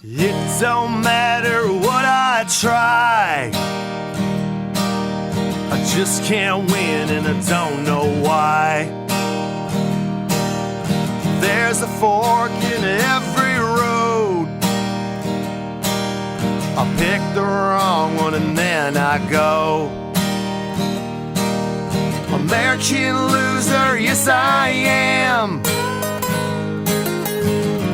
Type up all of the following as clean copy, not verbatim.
It don't matter what I try, I just can't win and I don't know why. There's a fork in every road, I pick the wrong one and then I go. American loser, yes I am,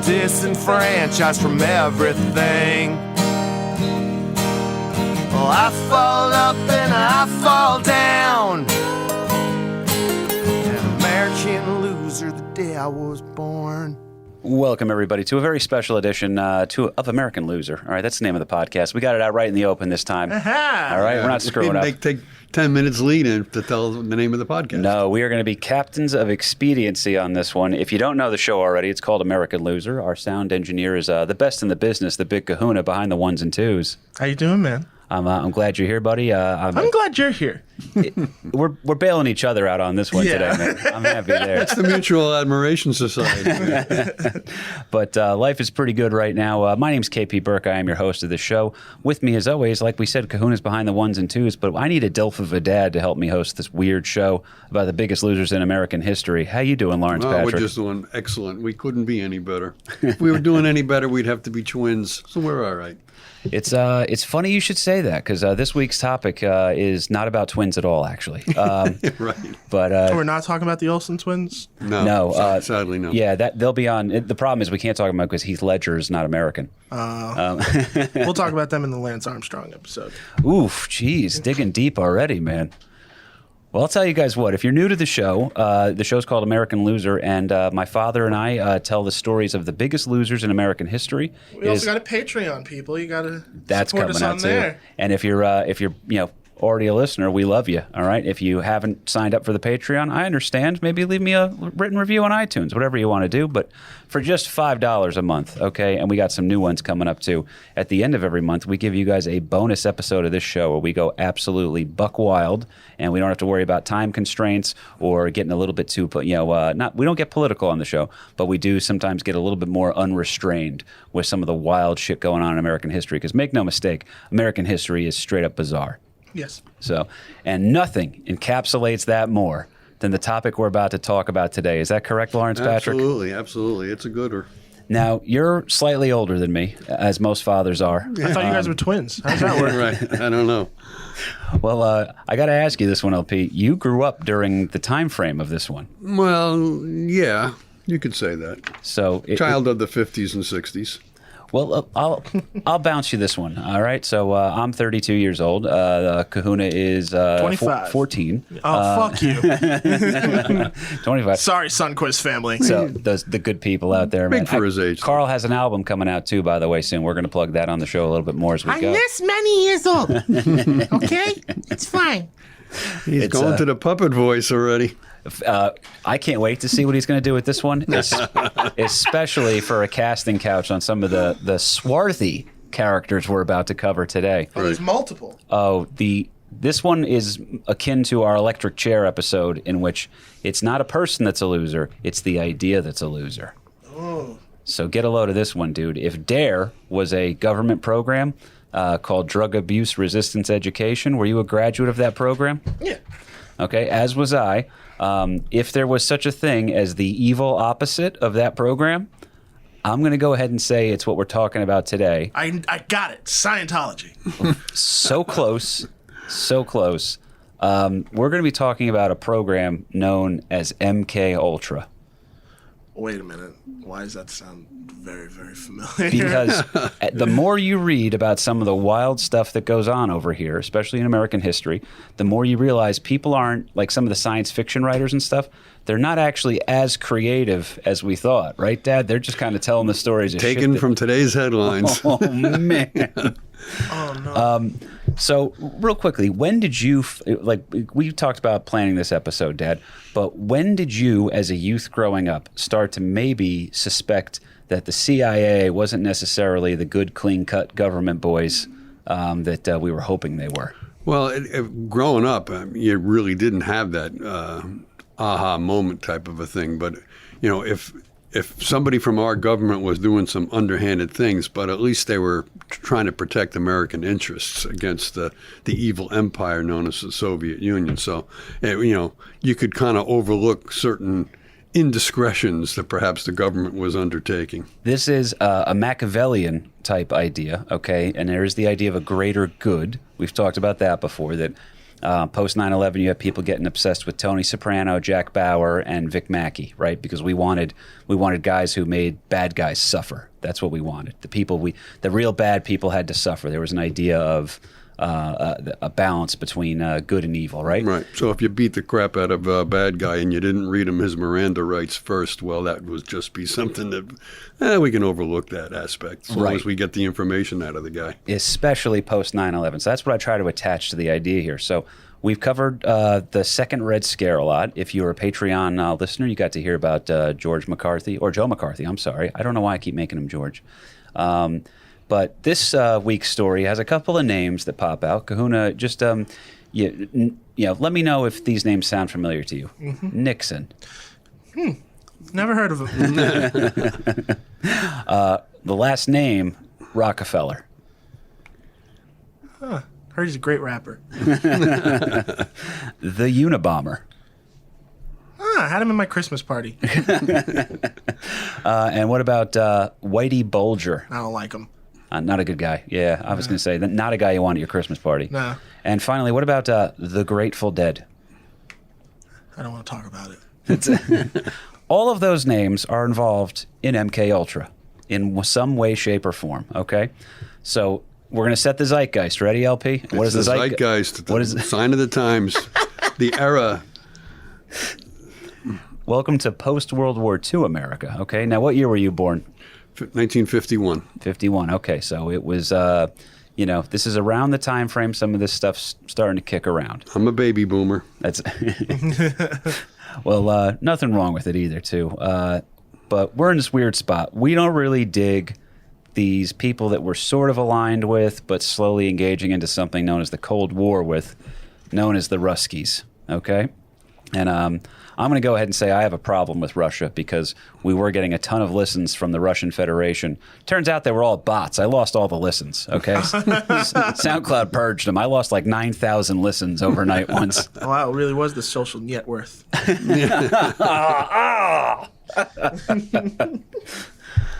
disenfranchised from everything. Well, I fall up and I fall down, an American loser the day I was born. Welcome, everybody, to a very special edition of American Loser. All right, that's the name of the podcast. We got it out right in the open this time. All right, we're not screwing up. Take 10 minutes lead in to tell the name of the podcast. No, we are going to be captains of expediency on this one. If you don't know the show already, it's called American Loser. Our sound engineer is the best in the business, the big kahuna behind the ones and twos. How you doing, man? I'm glad you're here, buddy. I'm glad you're here. We're bailing each other out on this one today, man. I'm happy there. It's the Mutual Admiration Society. But life is pretty good right now. My name's KP Burke. I am your host of the show. With me, as always, like we said, Kahuna's behind the ones and twos, but I need a Dilf of a dad to help me host this weird show about the biggest losers in American history. How you doing, Lawrence Patrick? We're just doing excellent. We couldn't be any better. If we were doing any better, we'd have to be twins, so we're all right. It's funny you should say that, because this week's topic is not about twins at all, actually. Right. But we're not talking about the Olsen twins? No. Sadly, no. Yeah, they'll be on. The problem is we can't talk about it because Heath Ledger is not American. We'll talk about them in the Lance Armstrong episode. Oof, geez, digging deep already, man. Well, I'll tell you guys what. If you're new to the show's called American Loser, and my father and I tell the stories of the biggest losers in American history. We also got a Patreon, people. You got to that's support coming us out on too. there. And if you're already a listener, we love you. All right. If you haven't signed up for the Patreon, I understand. Maybe leave me a written review on iTunes, whatever you want to do. But for just $5 a month, okay? And we got some new ones coming up too. At the end of every month, we give you guys a bonus episode of this show where we go absolutely buck wild, and we don't have to worry about time constraints or getting a little bit too, we don't get political on the show, but we do sometimes get a little bit more unrestrained with some of the wild shit going on in American history. Because make no mistake, American history is straight up bizarre. Yes. So, and nothing encapsulates that more than the topic we're about to talk about today. Is that correct, Lawrence Patrick? Absolutely. It's a gooder. Now, you're slightly older than me, as most fathers are. I thought you guys were twins. How does that work? Right. I don't know. Well, I got to ask you this one, LP. You grew up during the time frame of this one. Well, yeah, you could say that. So, Child of the 50s and 60s. Well, I'll bounce you this one. All right. So I'm 32 years old. Kahuna is 25. 14. Oh, fuck you. 25. Sorry, Sunquist family. So the good people out there, Big man. for his age. Carl has an album coming out too, by the way, soon. We're going to plug that on the show a little bit more as we I'm go. this many years old. Okay? It's fine. He's going to the puppet voice already. I can't wait to see what he's going to do with this one, especially for a casting couch on some of the swarthy characters we're about to cover today. Oh, there's multiple. Oh, this one is akin to our electric chair episode, in which it's not a person that's a loser, it's the idea that's a loser. Oh. So get a load of this one, dude. If DARE was a government program called Drug Abuse Resistance Education, were you a graduate of that program? Yeah. Okay, as was I. If there was such a thing as the evil opposite of that program, I'm going to go ahead and say it's what we're talking about today. I got it. Scientology. So close. So close. We're going to be talking about a program known as MK Ultra. Wait a minute. Why does that sound very, very familiar? Because the more you read about some of the wild stuff that goes on over here, especially in American history, the more you realize people aren't, like some of the science fiction writers and stuff, they're not actually as creative as we thought, right, Dad? They're just kind of telling the stories of Taken shit from today's headlines. Oh, man. Oh, no. So, real quickly, when did you, we talked about planning this episode, Dad, but when did you, as a youth growing up, start to maybe suspect that the CIA wasn't necessarily the good, clean-cut government boys that we were hoping they were? Well, growing up, you really didn't have that aha moment type of a thing. But, if if somebody from our government was doing some underhanded things, but at least they were trying to protect American interests against the evil empire known as the Soviet Union. So, you could kind of overlook certain indiscretions that perhaps the government was undertaking. This is a Machiavellian type idea, okay? And there is the idea of a greater good. We've talked about that before, that post 9/11, you have people getting obsessed with Tony Soprano, Jack Bauer, and Vic Mackey, right? Because we wanted guys who made bad guys suffer. That's what we wanted. The real bad people had to suffer. There was an idea of a balance between good and evil, right? Right. So if you beat the crap out of a bad guy and you didn't read him his Miranda rights first, well, that would just be something that we can overlook that aspect as long as we get the information out of the guy. Especially post 9/11. So that's what I try to attach to the idea here. So we've covered the second Red Scare a lot. If you're a Patreon listener, you got to hear about George McCarthy, or Joe McCarthy, I'm sorry. I don't know why I keep making him George. But this week's story has a couple of names that pop out. Kahuna, just let me know if these names sound familiar to you. Mm-hmm. Nixon. Never heard of him. The last name, Rockefeller. Huh. Heard he's a great rapper. The Unabomber. I had him in my Christmas party. And what about Whitey Bulger? I don't like him. Not a good guy. Yeah, I was going to say, not a guy you want at your Christmas party. No. And finally, what about the Grateful Dead? I don't want to talk about it. All of those names are involved in MK Ultra in some way, shape, or form. Okay, so we're going to set the zeitgeist. Ready, LP? What is the zeitgeist? What is the sign of the times? The era. Welcome to post-World War II America. Okay, now what year were you born? 1951. 51. Okay, so it was. This is around the time frame some of this stuff's starting to kick around. I'm a baby boomer. That's well, nothing wrong with it either, too. But we're in this weird spot. We don't really dig these people that we're sort of aligned with, but slowly engaging into something known as the Cold War with, known as the Ruskies. Okay, and I'm going to go ahead and say I have a problem with Russia because we were getting a ton of listens from the Russian Federation. Turns out they were all bots. I lost all the listens, okay? SoundCloud purged them. I lost like 9,000 listens overnight once. Wow, it really was the social net worth.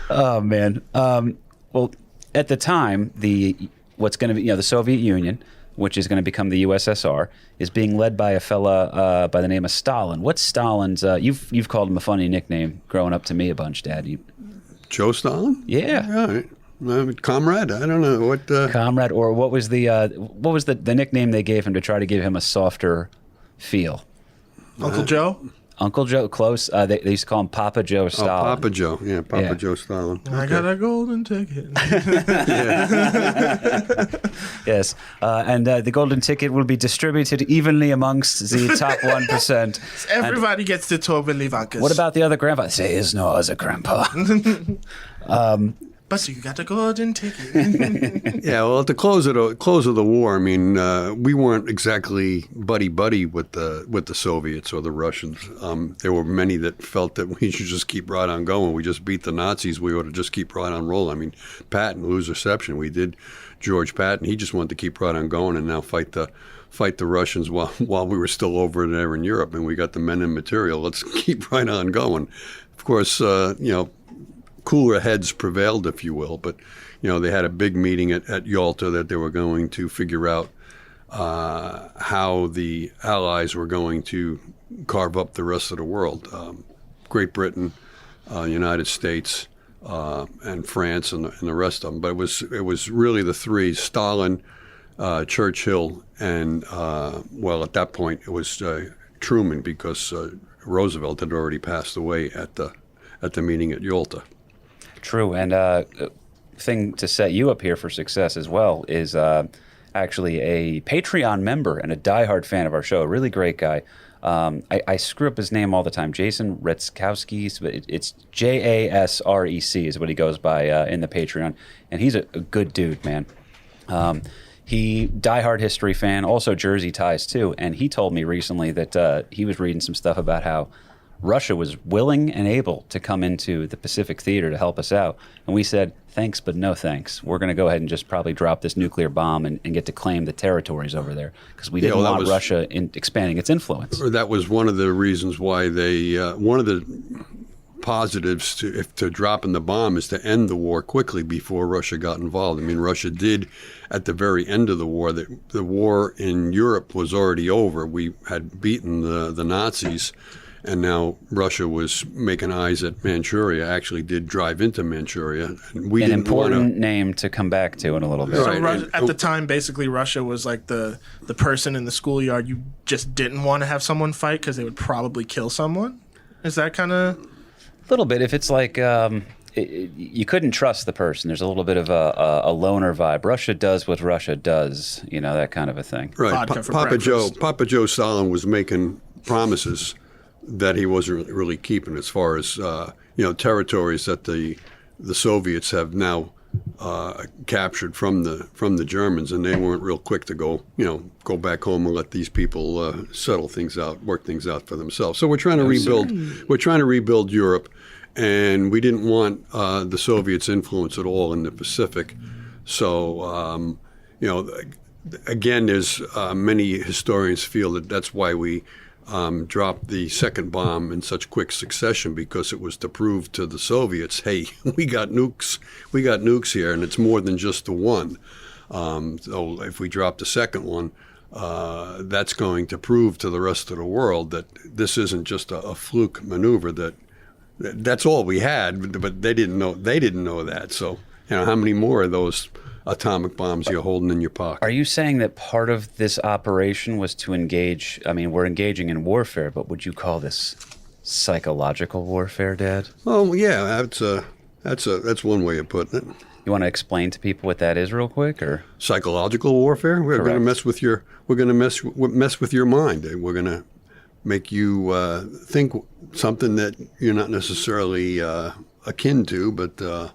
Oh, man. Well, at the time, what's going to be, the Soviet Union, which is going to become the USSR, is being led by a fella by the name of Stalin. What's Stalin's? You've called him a funny nickname growing up to me a bunch, Dad. Joe Stalin? Yeah. Right. Comrade? I don't know what. Comrade, or what was the nickname they gave him to try to give him a softer feel? Uncle Joe? Uncle Joe, close. They used to call him Papa Joe Stalin. Oh, Papa Joe. Yeah, Papa Joe Stalin. Okay. I got a golden ticket. Yes. And the golden ticket will be distributed evenly amongst the top 1%. Everybody gets the Tobin Levankas. What about the other grandpa? There is no other grandpa. But you got the golden ticket. Yeah, well, at the close of the war, I mean, we weren't exactly buddy with the Soviets or the Russians. There were many that felt that we should just keep right on going. We just beat the Nazis. We ought to just keep right on rolling. I mean, Patton, lose reception. We did George Patton. He just wanted to keep right on going and now fight the Russians while we were still over there in Europe, and we got the men and material. Let's keep right on going. Of course, cooler heads prevailed, if you will, but they had a big meeting at Yalta that they were going to figure out how the Allies were going to carve up the rest of the world. Great Britain, United States, and France, and the rest of them. But it was really the three: Stalin, Churchill, and at that point it was Truman, because Roosevelt had already passed away at the meeting at Yalta. True, and thing to set you up here for success as well is actually a Patreon member and a diehard fan of our show, a really great guy. I screw up his name all the time, Jason Retzkowski, but it's Jasrec is what he goes by in the Patreon, and he's a good dude, man. He diehard history fan, also Jersey ties too, and he told me recently that he was reading some stuff about how Russia was willing and able to come into the Pacific Theater to help us out. And we said, thanks, but no thanks. We're going to go ahead and just probably drop this nuclear bomb and get to claim the territories over there because we didn't want Russia expanding its influence. That was one of the reasons why they, one of the positives to dropping the bomb is to end the war quickly before Russia got involved. I mean, Russia did at the very end of the war. The war in Europe was already over. We had beaten the Nazis. And now Russia was making eyes at Manchuria, actually did drive into Manchuria. And we An didn't important name to come back to in a little bit. So Right. at the time, basically, Russia was like the person in the schoolyard you just didn't want to have someone fight because they would probably kill someone. Is that kind of... A little bit. If it's like you couldn't trust the person, there's a little bit of a loner vibe. Russia does what Russia does, that kind of a thing. Right. Vodka for Papa breakfast. Joe Stalin was making promises that he wasn't really keeping as far as, territories that the Soviets have now captured from the Germans, and they weren't real quick to go back home and let these people settle things out, work things out for themselves. So we're trying to rebuild. We're trying to rebuild Europe, and we didn't want the Soviets' influence at all in the Pacific. So again, there's many historians feel that that's why we dropped the second bomb in such quick succession, because it was to prove to the Soviets, hey, we got nukes here, and it's more than just the one. So if we drop the second one, that's going to prove to the rest of the world that this isn't just a fluke maneuver. That's all we had, but they didn't know that. So how many more of those atomic bombs you're holding in your pocket? Are you saying that part of this operation was to engage? I mean, we're engaging in warfare, but would you call this psychological warfare, Dad? Oh yeah, that's one way of putting it. You want to explain to people what that is, real quick, or Psychological warfare. We're going to mess with your. We're going to mess with your mind. We're going to make you think something that you're not necessarily akin to, but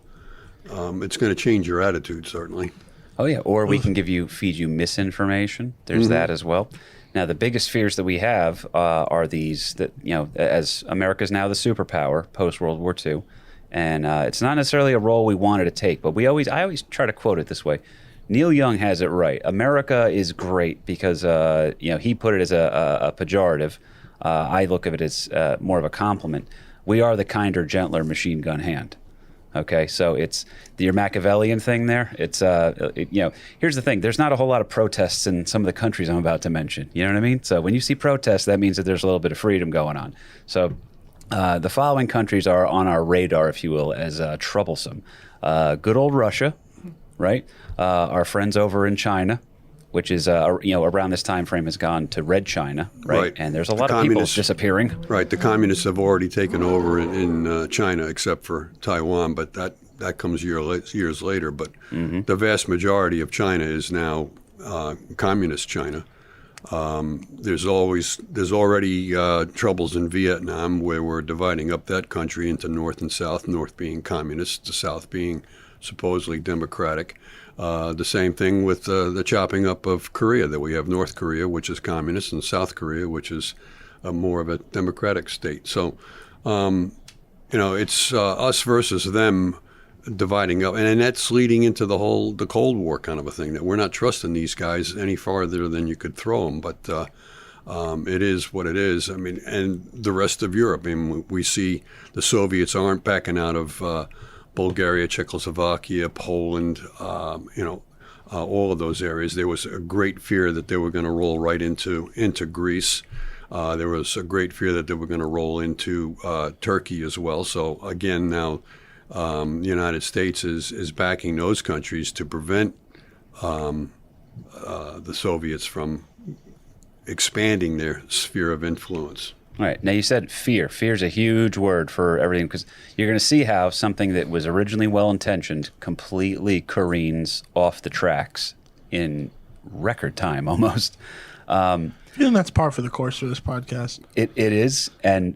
it's going to change your attitude, certainly. Oh yeah, or we can feed you misinformation. There's that as well. Now, the biggest fears that we have are these that as America's now the superpower post World War II, and it's not necessarily a role we wanted to take, but I always try to quote it this way. Neil Young has it right. America is great because he put it as a pejorative. I look at it as more of a compliment. We are the kinder, gentler machine gun hand. Okay, so it's your Machiavellian thing there. It's here's the thing. There's not a whole lot of protests in some of the countries I'm about to mention. You know what I mean? So when you see protests, that means that there's a little bit of freedom going on. So the following countries are on our radar, if you will, as troublesome. Good old Russia, right? Our friends over in China, which is around this time frame has gone to Red China, right? And there's a lot of people disappearing. Right, the communists have already taken over in China, except for Taiwan, but that comes years later. But the vast majority of China is now communist China. There's already troubles in Vietnam, where we're dividing up that country into North and South. North being communist, the South being supposedly democratic. The same thing with the chopping up of Korea, that we have North Korea, which is communist, and South Korea, which is more of a democratic state. So, it's us versus them dividing up. And that's leading into the Cold War kind of a thing, that we're not trusting these guys any farther than you could throw them. But it is what it is. I mean, and the rest of Europe. I mean, we see the Soviets aren't backing out of Bulgaria, Czechoslovakia, Poland, all of those areas. There was a great fear that they were going to roll right into Greece. There was a great fear that they were going to roll into Turkey as well. So again, now the United States is backing those countries to prevent the Soviets from expanding their sphere of influence. All right. Now, you said fear. Fear is a huge word for everything, because you're going to see how something that was originally well-intentioned completely careens off the tracks in record time almost. I think that's par for the course for this podcast. It is,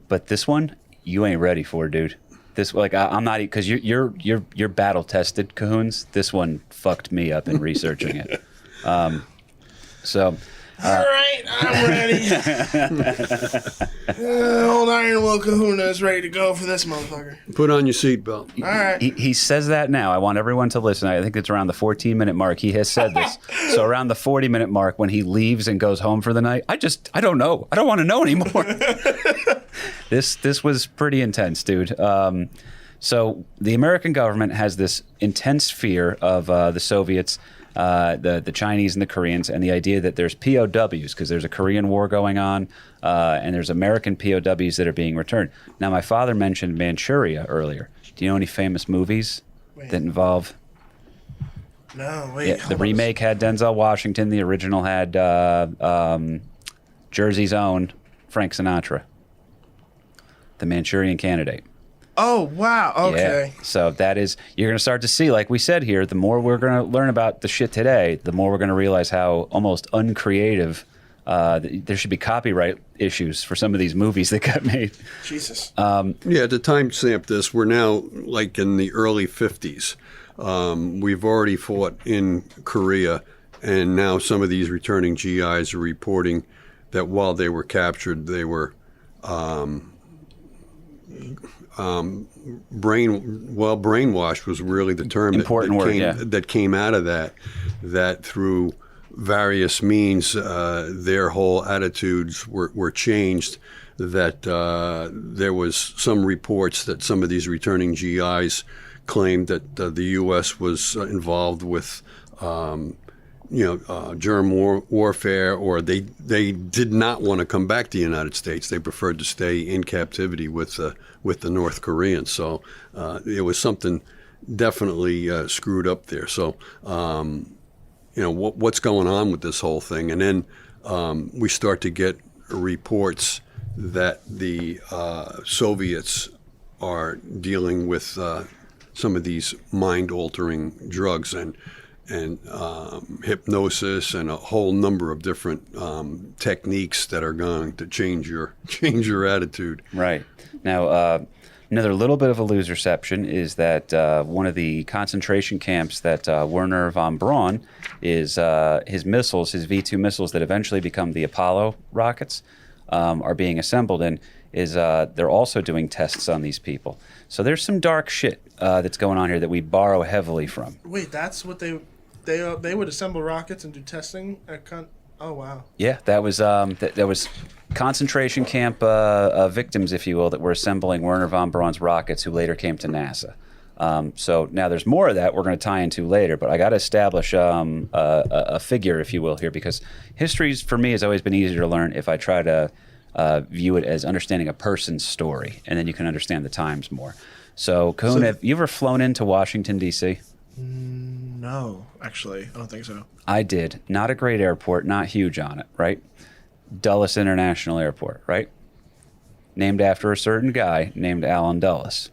but this one you ain't ready for, dude. This I'm not, because you're battle tested, Cahoons. This one fucked me up in researching it. So All right, I'm ready. Old Iron Will Kahuna is ready to go for this motherfucker. Put on your seatbelt. All right. He says that now. I want everyone to listen. I think it's around the 14-minute mark. He has said this. So around the 40-minute mark, when he leaves and goes home for the night, I don't know. I don't want to know anymore. This was pretty intense, dude. So the American government has this intense fear of the Soviets, the Chinese and the Koreans, and the idea that there's POWs because there's a Korean war going on, and there's American POWs that are being returned. Now, my father mentioned Manchuria earlier. Do you know any famous movies that involve? No, wait. Yeah, the remake had Denzel Washington. The original had Jersey's own Frank Sinatra. The Manchurian Candidate. Oh, wow. Okay. Yeah. So that is, you're going to start to see, like we said here, the more we're going to learn about the shit today, the more we're going to realize how almost uncreative there should be copyright issues for some of these movies that got made. Jesus. Yeah, to timestamp this, we're now like in the early 50s. We've already fought in Korea, and now some of these returning GIs are reporting that while they were captured, they were brainwashed was really the term that came out of that through various means their whole attitudes were changed, that there was some reports that some of these returning GIs claimed that the U.S. was involved with germ warfare, or they did not want to come back to the United States. They preferred to stay in captivity with the North Koreans. So it was something definitely screwed up there. So what's going on with this whole thing? And then we start to get reports that the Soviets are dealing with some of these mind-altering drugs and hypnosis and a whole number of different techniques that are going to change your attitude. Right. Now, another little bit of a loserception is that one of the concentration camps that Wernher von Braun is his missiles, his V-2 missiles that eventually become the Apollo rockets, are being assembled in. They're also doing tests on these people. So there's some dark shit that's going on here that we borrow heavily from. Wait, that's what they would assemble rockets and do testing at oh wow. Yeah, that was concentration camp victims, if you will, that were assembling Wernher von Braun's rockets, who later came to NASA. So now there's more of that we're going to tie into later, but I got to establish a figure, if you will, here, because history for me has always been easier to learn if I try to view it as understanding a person's story, and then you can understand the times more. So, Kahuna, have you ever flown into Washington, D.C.? No, actually, I don't think so. I did. Not a great airport, not huge on it, right? Dulles International Airport, right? Named after a certain guy named Alan Dulles,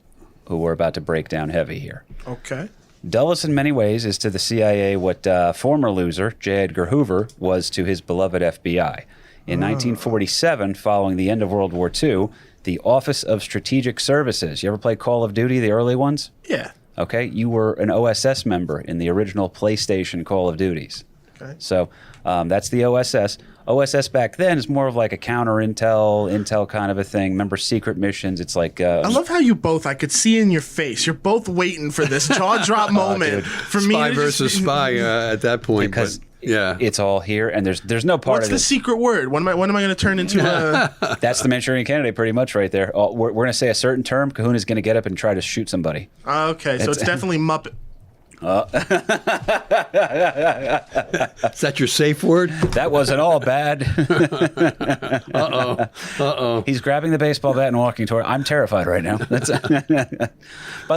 who we're about to break down heavy here. Okay. Dulles, in many ways, is to the CIA what former loser J. Edgar Hoover was to his beloved FBI. In 1947, following the end of World War II, the Office of Strategic Services. You ever play Call of Duty, the early ones? Yeah. Okay, you were an OSS member in the original PlayStation Call of Duties. Okay. So that's the OSS. OSS back then is more of like a counter intel kind of a thing. Remember secret missions? It's like I love how you both. I could see in your face. You're both waiting for this jaw drop moment for me. Spy to versus spy at that point. because yeah, it's all here, and there's no part What's of the it. secret word? When am I going to turn into a? That's the Manchurian Candidate, pretty much right there. We're going to say a certain term. Kahuna's going to get up and try to shoot somebody. Okay, so it's definitely Muppet. is that your safe word? That wasn't all bad. He's grabbing the baseball bat and walking toward. I'm terrified right now. By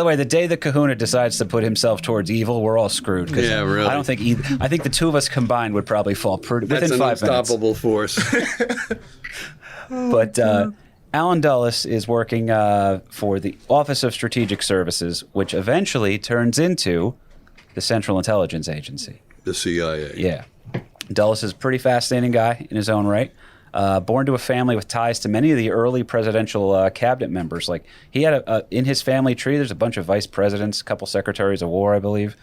the way, the day that Kahuna decides to put himself towards evil, we're all screwed. Yeah, really. I don't think I think the two of us combined would probably fall within That's 5 an minutes. unstoppable force. But Alan Dulles is working for the Office of Strategic Services, which eventually turns into the Central Intelligence Agency. The CIA. Yeah. Dulles is a pretty fascinating guy in his own right. Born to a family with ties to many of the early presidential cabinet members. Like he had in his family tree, there's a bunch of vice presidents, a couple secretaries of war, I believe.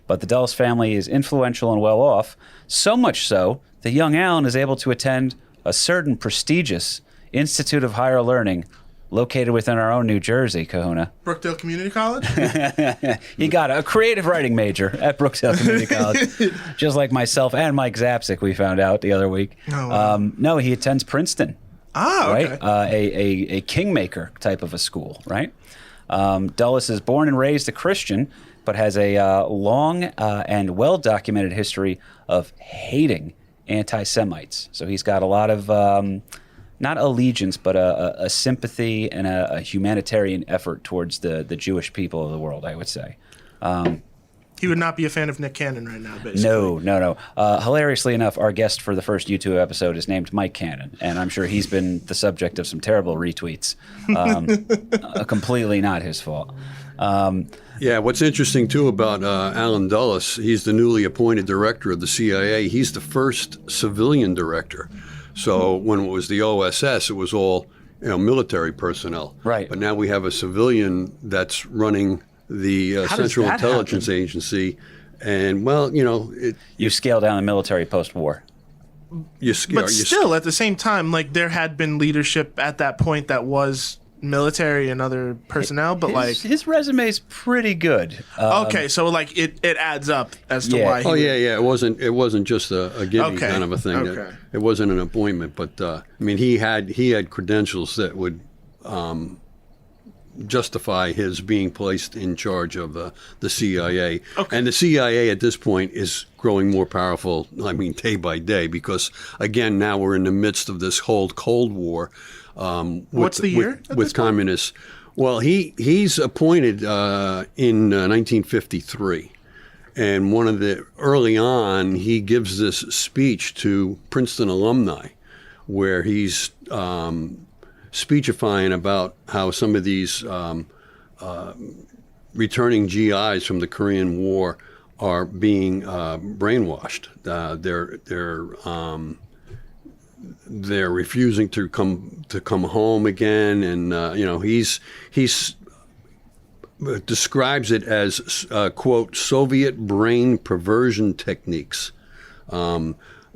But the Dulles family is influential and well off, so much so that young Alan is able to attend a certain prestigious Institute of Higher Learning located within our own New Jersey, Kahuna. Brookdale Community College? He got a creative writing major at Brookdale Community College, just like myself and Mike Zapsik, we found out the other week. Oh, wow. No, he attends Princeton. Ah, okay. Right? A kingmaker type of a school, right? Dulles is born and raised a Christian, but has a long and well-documented history of hating anti-Semites. So he's got a lot of, not allegiance, but a sympathy and a humanitarian effort towards the Jewish people of the world, I would say. He would not be a fan of Nick Cannon right now, basically. No. Hilariously enough, our guest for the first YouTube episode is named Mike Cannon, and I'm sure he's been the subject of some terrible retweets. Completely not his fault. Yeah, what's interesting too about Alan Dulles, he's the newly appointed director of the CIA. He's the first civilian director. So when it was the OSS, it was all military personnel. Right. But now we have a civilian that's running the How does Central that Intelligence happen? Agency, and well, You scale down the military post-war. But still, at the same time, like there had been leadership at that point that was military and other personnel, but His resume's pretty good. okay, so like it adds up as to Yeah. why. It wasn't just a gimme Okay, kind of a thing. okay. It wasn't an appointment, but I mean he had credentials that would justify his being placed in charge of the CIA. Okay. And the CIA at this point is growing more powerful, I mean, day by day, because, again, now we're in the midst of this whole Cold War. What's the year at With this point? communists. Well, he's appointed in 1953. And early on, he gives this speech to Princeton alumni where he's speechifying about how some of these returning GIs from the Korean War are being brainwashed. They're refusing to come home again, and he's describes it as quote Soviet brain perversion techniques.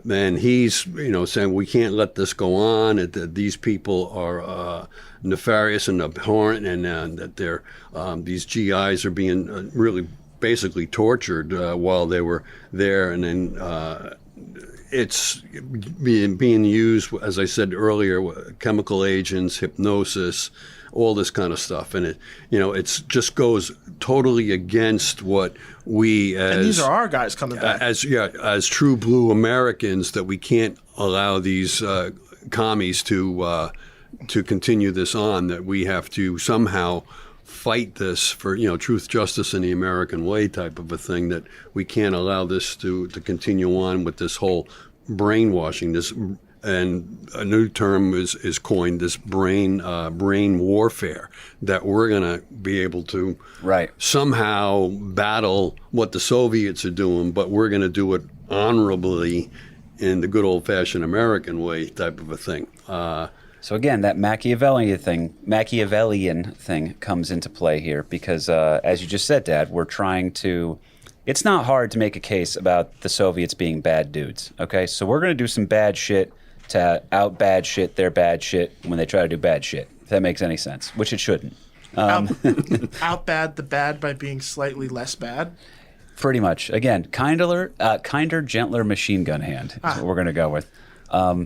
And he's, saying we can't let this go on. That these people are nefarious and abhorrent, and that these GIs are being really basically tortured while they were there. And then it's being used, as I said earlier, chemical agents, hypnosis, all this kind of stuff, and it just goes totally against what we And these are our guys coming back. as true blue Americans, that we can't allow these commies to continue this on. That we have to somehow fight this for truth, justice, and the American way type of a thing. That we can't allow this to continue on with this whole brainwashing. This. And a new term is coined, this brain warfare, that we're going to be able to somehow battle what the Soviets are doing, but we're going to do it honorably in the good old-fashioned American way type of a thing. So again, that Machiavellian thing comes into play here because, as you just said, Dad, we're trying to. It's not hard to make a case about the Soviets being bad dudes. Okay, so we're going to do some bad shit to out bad shit their bad shit when they try to do bad shit, if that makes any sense, which it shouldn't. Out bad the bad by being slightly less bad. Pretty much. Again, kinder, gentler machine gun hand is what we're going to go with. I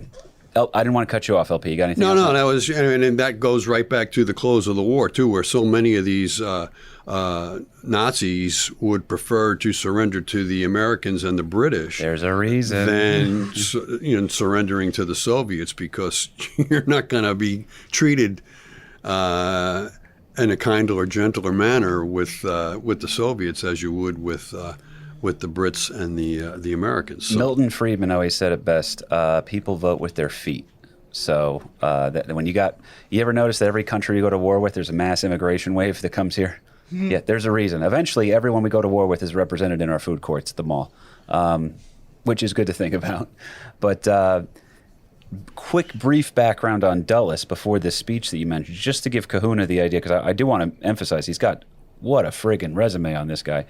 didn't want to cut you off, LP. You got anything else? No, that was, and that goes right back to the close of the war too, where so many of these Nazis would prefer to surrender to the Americans and the British. There's a reason. Than surrendering to the Soviets, because you're not going to be treated in a kinder or gentler manner with the Soviets as you would with the Brits and the Americans. So, Milton Friedman always said it best: people vote with their feet. So when you ever notice that every country you go to war with, there's a mass immigration wave that comes here? Mm-hmm. Yeah, there's a reason. Eventually, everyone we go to war with is represented in our food courts at the mall, which is good to think about. But quick, brief background on Dulles before this speech that you mentioned, just to give Kahuna the idea, because I do want to emphasize he's got what a friggin' resume on this guy.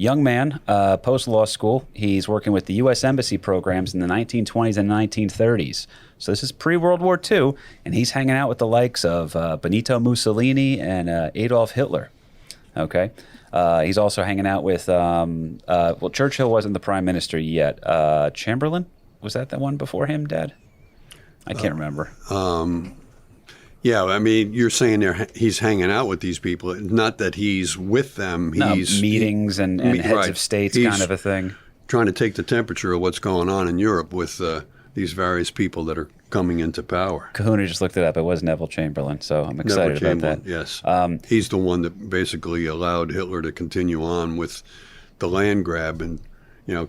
young man, post-law school. He's working with the U.S. Embassy programs in the 1920s and 1930s. So this is pre-World War II, and he's hanging out with the likes of Benito Mussolini and Adolf Hitler. Okay. He's also hanging out with, Churchill wasn't the prime minister yet. Chamberlain? Was that the one before him, Dad? I can't remember. Yeah, I mean, you're saying he's hanging out with these people. Not that he's with them. He's meetings and heads of states kind of a thing. Trying to take the temperature of what's going on in Europe with these various people that are coming into power. Kahuna just looked it up. It was Neville Chamberlain, so I'm excited about that. Yes. He's the one that basically allowed Hitler to continue on with the land grab and,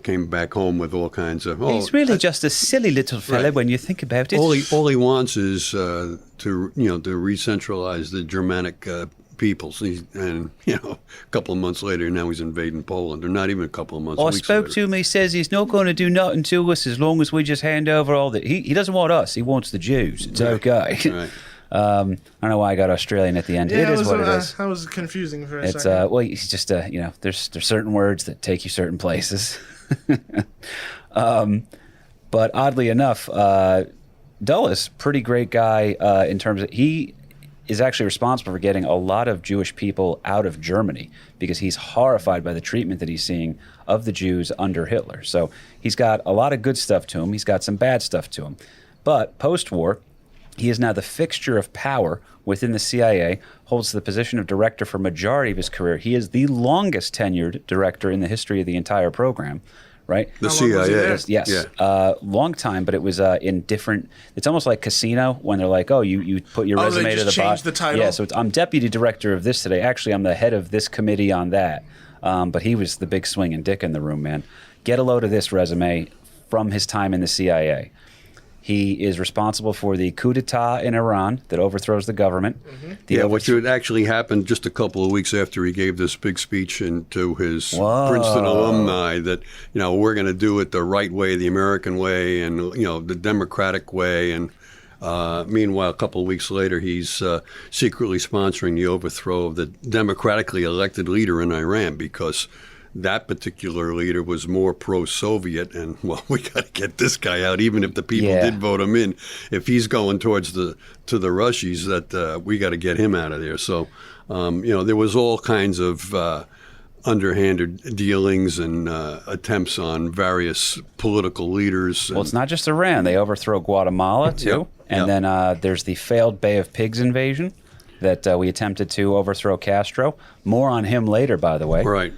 came back home with all kinds of... He's really just a silly little fella when you think about it. All he wants is to re-centralize the Germanic peoples. And a couple of months later, now he's invading Poland. Or not even a couple of months, I weeks spoke later. to him. He says he's not going to do nothing to us as long as we just hand over all the... He doesn't want us. He wants the Jews. It's okay. Right. I don't know why I got Australian at the end. Yeah, it is what it is. That was confusing for a It's second. he's just there's certain words that take you certain places. But oddly enough, Dulles, pretty great guy in terms of he is actually responsible for getting a lot of Jewish people out of Germany because he's horrified by the treatment that he's seeing of the Jews under Hitler. So he's got a lot of good stuff to him. He's got some bad stuff to him. But post-war, he is now the fixture of power within the CIA, holds the position of director for majority of his career. He is the longest tenured director in the history of the entire program, right? The How long was he CIA. there? Yes, Yeah. long time, but it was in different. It's almost like Casino when they're like, "Oh, you put your Oh, resume they to just the changed the title? Yeah, so I'm deputy director of this today. Actually, I'm the head of this committee on that. But he was the big swinging dick in the room, man. Get a load of this resume from his time in the CIA. He is responsible for the coup d'etat in Iran that overthrows the government. Yeah, which would actually happen just a couple of weeks after he gave this big speech to his Princeton alumni that, we're going to do it the right way, the American way, and, the democratic way. And meanwhile, a couple of weeks later, he's secretly sponsoring the overthrow of the democratically elected leader in Iran because that particular leader was more pro-Soviet, and we got to get this guy out, even if the people did vote him in. If he's going towards the Russies, that we got to get him out of there. So, there was all kinds of underhanded dealings and attempts on various political leaders. Well, it's not just Iran. They overthrow Guatemala, too. And then there's the failed Bay of Pigs invasion that we attempted to overthrow Castro. More on him later, by the way. Right.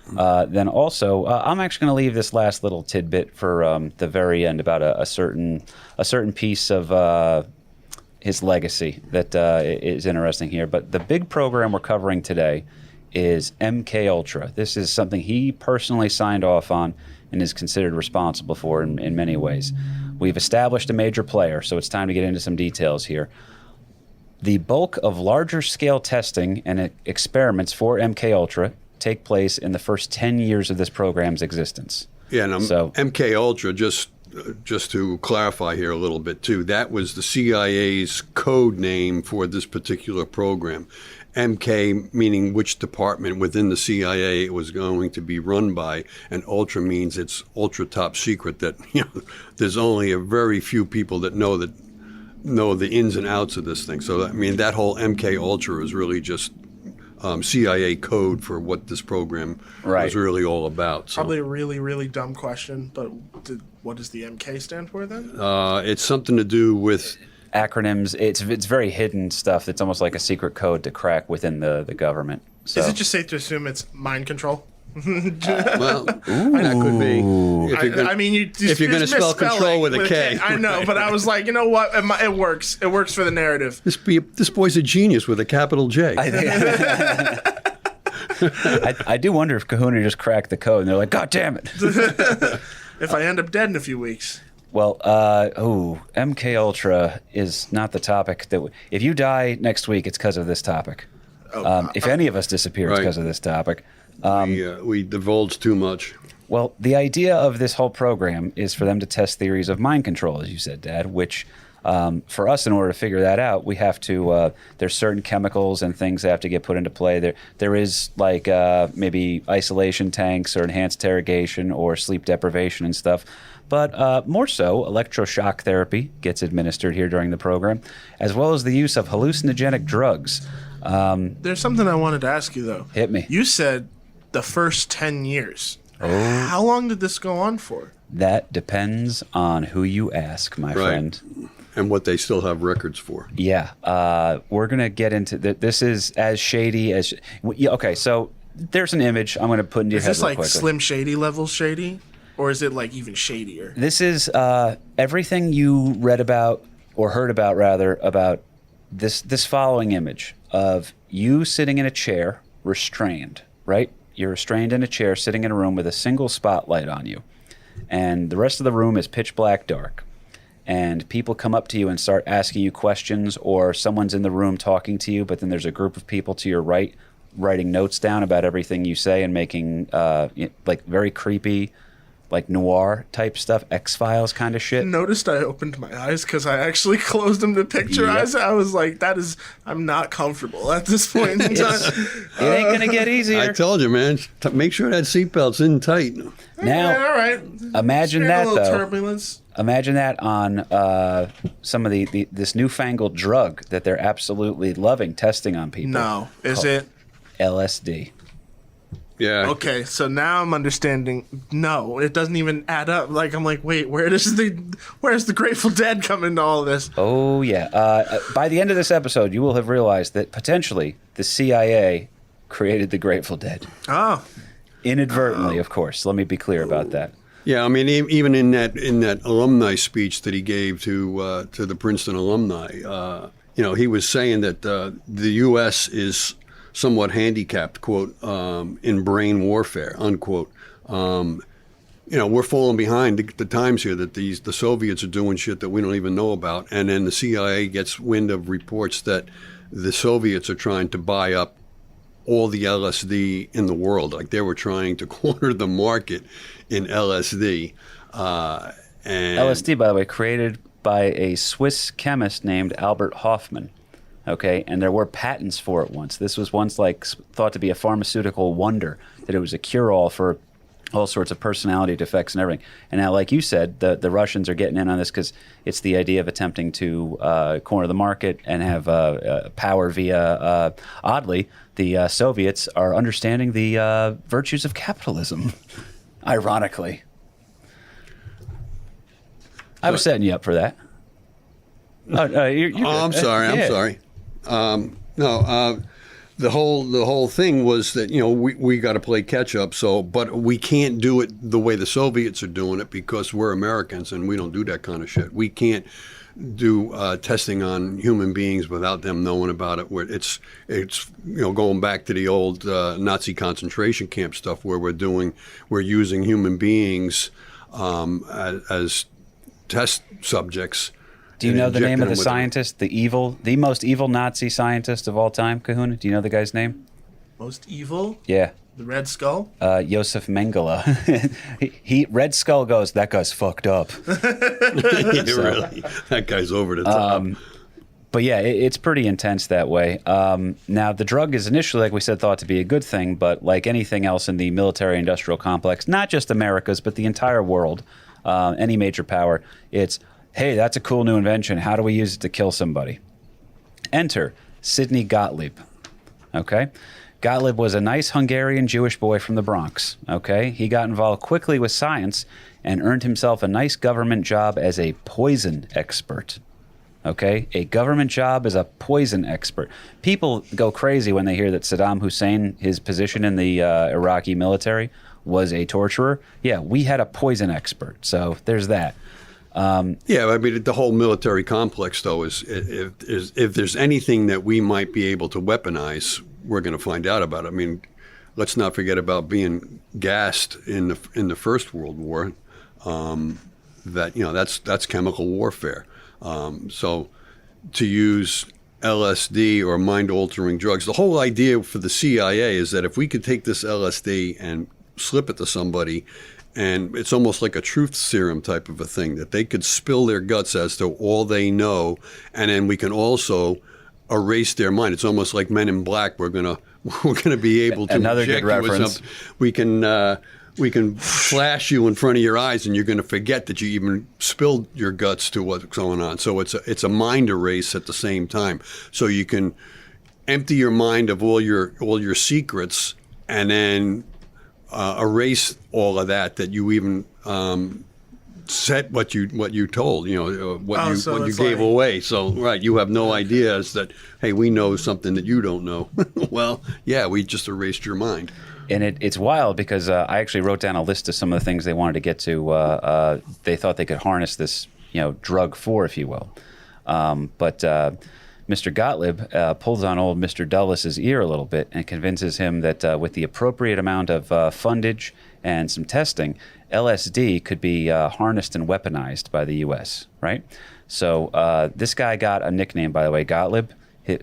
Then also, I'm actually going to leave this last little tidbit for the very end about a certain piece of his legacy that is interesting here. But the big program we're covering today is MK Ultra. This is something he personally signed off on and is considered responsible for in many ways. We've established a major player, so it's time to get into some details here. The bulk of larger-scale testing and experiments for MK Ultra take place in the first 10 years of this program's existence. Yeah, and So- MK Ultra, just to clarify here a little bit too, that was the CIA's code name for this particular program. MK meaning which department within the CIA it was going to be run by, and Ultra means it's ultra top secret. That there's only a very few people that know the ins and outs of this thing. So I mean, that whole MK Ultra is really just CIA code for what this program was really all about. So, Probably a really, really dumb question, but what does the MK stand for then? it's something to do with. Acronyms, it's very hidden stuff. It's almost like a secret code to crack within the government. So. Is it just safe to assume it's mind control? Well, that could be. If you're going to spell control with a K. I know, but I was like, you know what? It works. It works for the narrative. This boy's a genius with a capital J. I do wonder if Kahuna just cracked the code and they're like, God damn it. If I end up dead in a few weeks. Well, MK Ultra is not the topic that. If you die next week, it's because of this topic. If any of us disappear, it's Right. because of this topic. We divulge too much. Well, the idea of this whole program is for them to test theories of mind control, as you said, Dad, which For us, in order to figure that out, we have to. There's certain chemicals and things that have to get put into play. There is like maybe isolation tanks or enhanced interrogation or sleep deprivation and stuff. But more so, electroshock therapy gets administered here during the program, as well as the use of hallucinogenic drugs. There's something I wanted to ask you, though. Hit me. You said the first 10 years. Oh. How long did this go on for? That depends on who you ask, my friend. And what they still have records for. Yeah, we're gonna get into this. Is as shady as. Okay, so there's an image I'm gonna put into your Is head this real like quickly. Slim Shady level shady? Or is it like even shadier? This is everything you read about or heard about, rather, about this following image of you sitting in a chair, restrained, right? You're restrained in a chair, sitting in a room with a single spotlight on you. And the rest of the room is pitch black dark. And people come up to you and start asking you questions, or someone's in the room talking to you, but then there's a group of people to your right writing notes down about everything you say and making like very creepy, like noir type stuff, X-Files kind of shit. Noticed I opened my eyes because I actually closed them to picture Yep. eyes. I was like, I'm not comfortable at this point in time. It ain't gonna get easier. I told you, man. Make sure that seatbelt's in tight. Now, all right. imagine Just that, a little though. turbulence. Imagine that on some of this newfangled drug that they're absolutely loving testing on people. No, is Called it? LSD. Yeah. Okay, so now I'm understanding. No, it doesn't even add up. Like I'm like, wait, where's the Grateful Dead come into all this? Oh yeah. By the end of this episode, you will have realized that potentially the CIA created the Grateful Dead. Oh, Oh. Inadvertently, of course. Let me be clear about that. Yeah, I mean, even in that alumni speech that he gave to the Princeton alumni, he was saying that the U.S. is somewhat handicapped, quote, in brain warfare, unquote. We're falling behind the times here that the Soviets are doing shit that we don't even know about, and then the CIA gets wind of reports that the Soviets are trying to buy up all the LSD in the world. Like they were trying to corner the market in LSD. And LSD, by the way, created by a Swiss chemist named Albert Hoffman. Okay, and there were patents for it once. This was once thought to be a pharmaceutical wonder, that it was a cure-all for all sorts of personality defects and everything. And now, like you said, the Russians are getting in on this because it's the idea of attempting to corner the market and have power via, oddly, the Soviets are understanding the virtues of capitalism, ironically. I was setting you up for that. You're good. I'm sorry. I'm Yeah. sorry. The whole thing was that we got to play catch up. But we can't do it the way the Soviets are doing it because we're Americans and we don't do that kind of shit. We can't do testing on human beings without them knowing about it. Where it's going back to the old Nazi concentration camp stuff where we're using human beings as test subjects. Do you know the name of the injecting them scientist, the most evil Nazi scientist of all time, Kahuna? Do you know the guy's name? most evil, Yeah. the Red Skull. Josef Mengele. he Red Skull goes, that guy's fucked up. Really, that guy's over the top. But yeah, it's pretty intense that way. Now, the drug is initially, like we said, thought to be a good thing, but like anything else in the military-industrial complex, not just America's, but the entire world, any major power, it's, hey, that's a cool new invention. How do we use it to kill somebody? Enter Sidney Gottlieb. Okay? Gottlieb was a nice Hungarian Jewish boy from the Bronx. Okay? He got involved quickly with science and earned himself a nice government job as a poison expert. Okay? A government job as a poison expert. People go crazy when they hear that Saddam Hussein, his position in the Iraqi military, was a torturer. Yeah, we had a poison expert. So there's that. Yeah, I mean, the whole military complex, though, is if there's anything that we might be able to weaponize, we're going to find out about it. I mean, let's not forget about being gassed in the First World War. That's chemical warfare. So to use LSD or mind-altering drugs, the whole idea for the CIA is that if we could take this LSD and slip it to somebody and it's almost like a truth serum type of a thing, that they could spill their guts as to all they know, and then we can also erase their mind. It's almost like Men in Black. We're gonna be able to Another inject good you with reference. something. We can flash you in front of your eyes, and you're going to forget that you even spilled your guts to what's going on. So it's a mind erase at the same time. So you can empty your mind of all your secrets, and then erase all of that you even said what you told, what you gave away. So right, you have no idea as that, hey, we know something that you don't know. Well, yeah, we just erased your mind. And it's wild because I actually wrote down a list of some of the things they wanted to get to. They thought they could harness this, drug for, if you will. But Mr. Gottlieb pulls on old Mr. Dulles' ear a little bit and convinces him that with the appropriate amount of fundage and some testing, LSD could be harnessed and weaponized by the U.S., right? So this guy got a nickname, by the way, Gottlieb.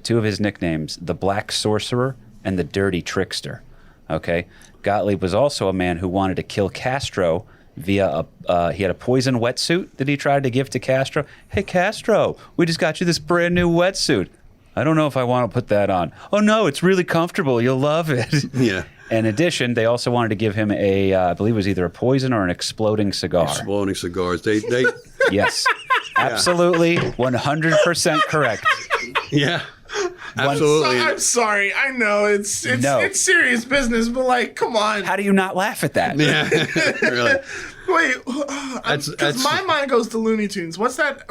Two of his nicknames, the Black Sorcerer and the Dirty Trickster. Okay, Gottlieb was also a man who wanted to kill Castro via he had a poison wetsuit that he tried to give to Castro. Hey, Castro, we just got you this brand new wetsuit. I don't know if I want to put that on. Oh, no, it's really comfortable. You'll love it. Yeah. In addition, they also wanted to give him I believe it was either a poison or an exploding cigar. Exploding cigars. They Yes, absolutely, 100% correct. yeah. Absolutely. I'm sorry. I know it's No. it's serious business, but like, come on. How do you not laugh at that? Yeah. Really. Wait, That's- because my mind goes to Looney Tunes. What's that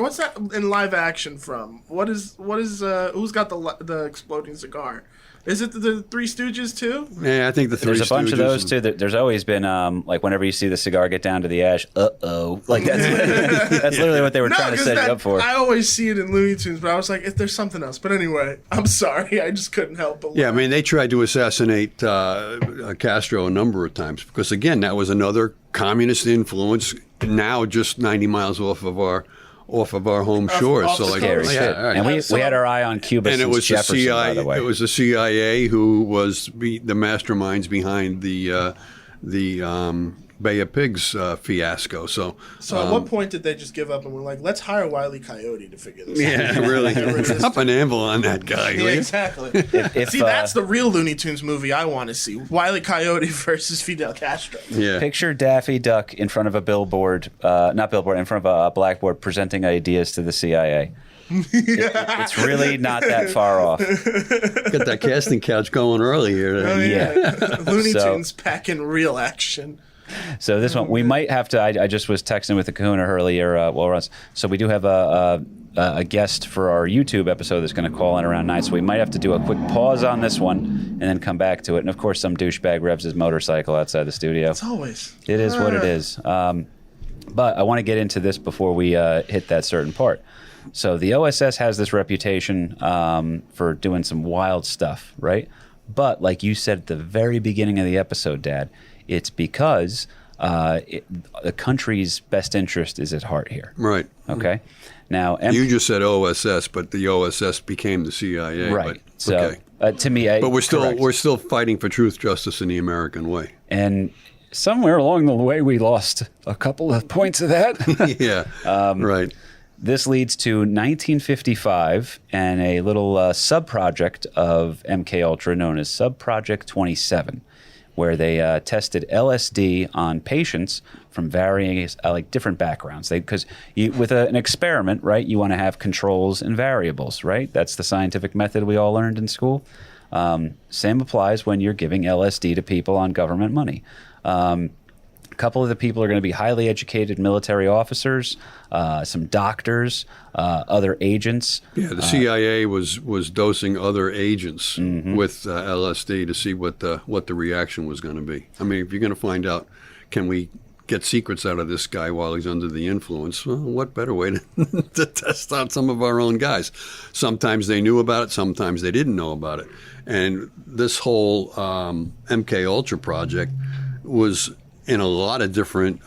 in live action from? What is who's got the exploding cigar? Is it the Three Stooges too? Yeah, I think the Three There's a bunch of Stooges those and- too. There's always been like whenever you see the cigar get down to the ash, like that's literally what they were trying to 'cause set you up for. I always see it in Looney Tunes, but I was like, if there's something else. But anyway, I'm sorry, I just couldn't help but. Yeah, I laugh. mean, they tried to assassinate Castro a number of times because, again, that was another communist influence. Now, just 90 miles off of our home shores. off So, the like, Scary coast. shit. yeah, all right. And we had our eye on Cuba And it since was the Jefferson, CIA. by the way. It was the CIA who was the masterminds behind the Bay of Pigs fiasco. So at what point did they just give up and were like, let's hire Wile E. Coyote to figure this out? yeah, really, Get rid of this drop an anvil on that guy. Yeah, will you? exactly. If, See, that's the real Looney Tunes movie I want to see. Wile E. Coyote versus Fidel Castro. Yeah. picture Daffy Duck in front of a billboard, in front of a blackboard presenting ideas to the CIA. It's really not that far off. Got that casting couch going early here. Oh, Yeah. Looney So- Tunes pack in real action. So this one, we might have to. I just was texting with the Kahuna earlier. So we do have a guest for our YouTube episode that's going to call in around 9. So we might have to do a quick pause on this one and then come back to it. And of course, some douchebag revs his motorcycle outside the studio. It's always. It is what it is. But I want to get into this before we hit that certain part. So the OSS has this reputation for doing some wild stuff, right? But like you said at the very beginning of the episode, Dad, it's because the country's best interest is at heart here. Right. Okay. Now, You just said OSS, but the OSS became the CIA. right. But, So okay. to me, But correct. we're still fighting for truth, justice, in the American way. And somewhere along the way, we lost a couple of points of that. Yeah. Right. This leads to 1955 and a little sub-project of MKUltra known as Sub-Project 27, where they tested LSD on patients from various, different backgrounds. Because with an experiment, right, you want to have controls and variables, right? That's the scientific method we all learned in school. Same applies when you're giving LSD to people on government money. A couple of the people are going to be highly educated military officers, some doctors, other agents. Yeah, the CIA was dosing other agents Mm-hmm. with LSD to see what the reaction was going to be. I mean, if you're going to find out, can we get secrets out of this guy while he's under the influence? Well, what better way to test out some of our own guys? Sometimes they knew about it, sometimes they didn't know about it. And this whole MKUltra project was in a lot of different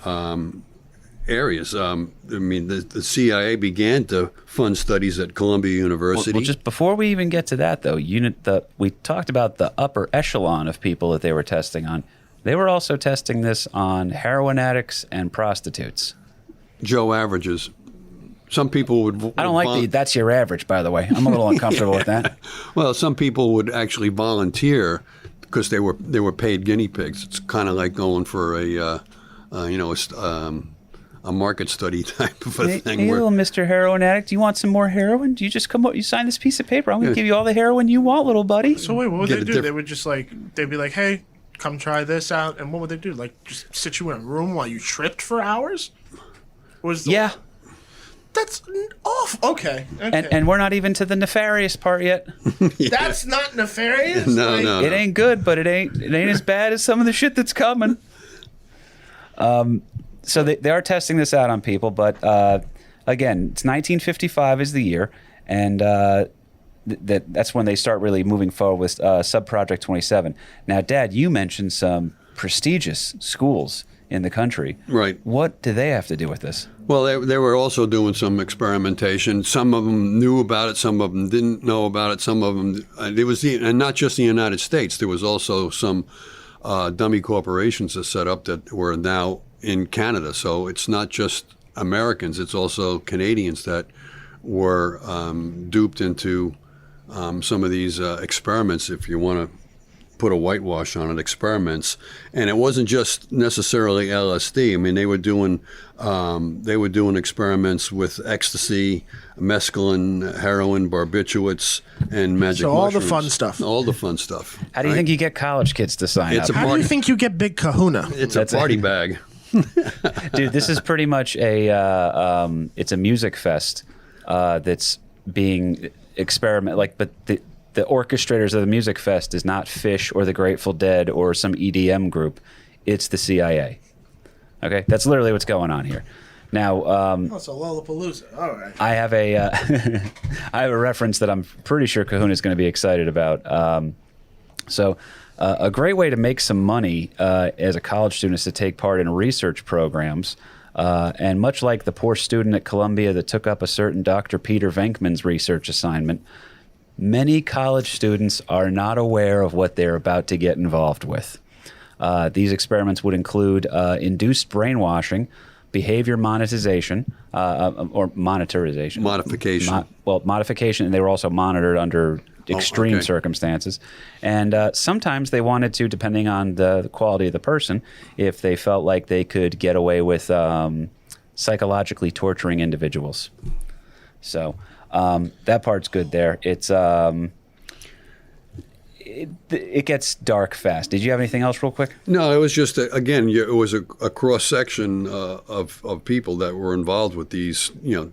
areas. I mean, the CIA began to fund studies at Columbia University. Well, just before we even get to that, though, we talked about the upper echelon of people that they were testing on. They were also testing this on heroin addicts and prostitutes. Joe averages. Some people would. I don't like that's your average, by the way. I'm a little uncomfortable with that. Well, some people would actually volunteer because they were paid guinea pigs. It's kind of like going for a market study type of a thing. Hey, little Mr. Heroin Addict, do you want some more heroin? Do you just come up, you sign this piece of paper? I'm going to give you all the heroin you want, little buddy. So wait, what would Get they a do? diff- They would just they'd be like, hey, come try this out. And what would they do? Like, just sit you in a room while you tripped for hours? Yeah. That's off. Okay. And we're not even to the nefarious part yet. That's not nefarious? No, no. It ain't good, but it ain't as bad as some of the shit that's coming. So they are testing this out on people, but again, it's 1955 is the year, and that's when they start really moving forward with Subproject 27. Now, Dad, you mentioned some prestigious schools in the country. Right. What do they have to do with this? Well, they were also doing some experimentation. Some of them knew about it. Some of them didn't know about it. Some of them, and not just the United States. There was also some dummy corporations that set up that were now in Canada. So it's not just Americans. It's also Canadians that were duped into some of these experiments, if you want to put a whitewash on it, experiments. And it wasn't just necessarily LSD. I mean, they were doing experiments with ecstasy, mescaline, heroin, barbiturates, and magic So all the mushrooms. fun stuff. All the fun stuff. How do you think you get college kids to sign It's up? a How do you think you get Big Kahuna? It's a party bag. Dude, this is pretty much it's a music fest that's being but the orchestrators of the music fest is not Fish or the Grateful Dead or some EDM group. It's the CIA. Okay, that's literally what's going on here. Now, Oh, so Lollapalooza. All right. I have I have a reference that I'm pretty sure Kahuna is going to be excited about. A great way to make some money as a college student is to take part in research programs. And much like the poor student at Columbia that took up a certain Dr. Peter Venkman's research assignment, many college students are not aware of what they're about to get involved with. These experiments would include induced brainwashing, behavior monetization, or monetarization. Modification. Modification, and they were also monitored under extreme circumstances. And sometimes they wanted to, depending on the quality of the person, if they felt like they could get away with psychologically torturing individuals. So that part's good there. It's it gets dark fast. Did you have anything else real quick? No, it was just, it was a cross-section of people that were involved with these,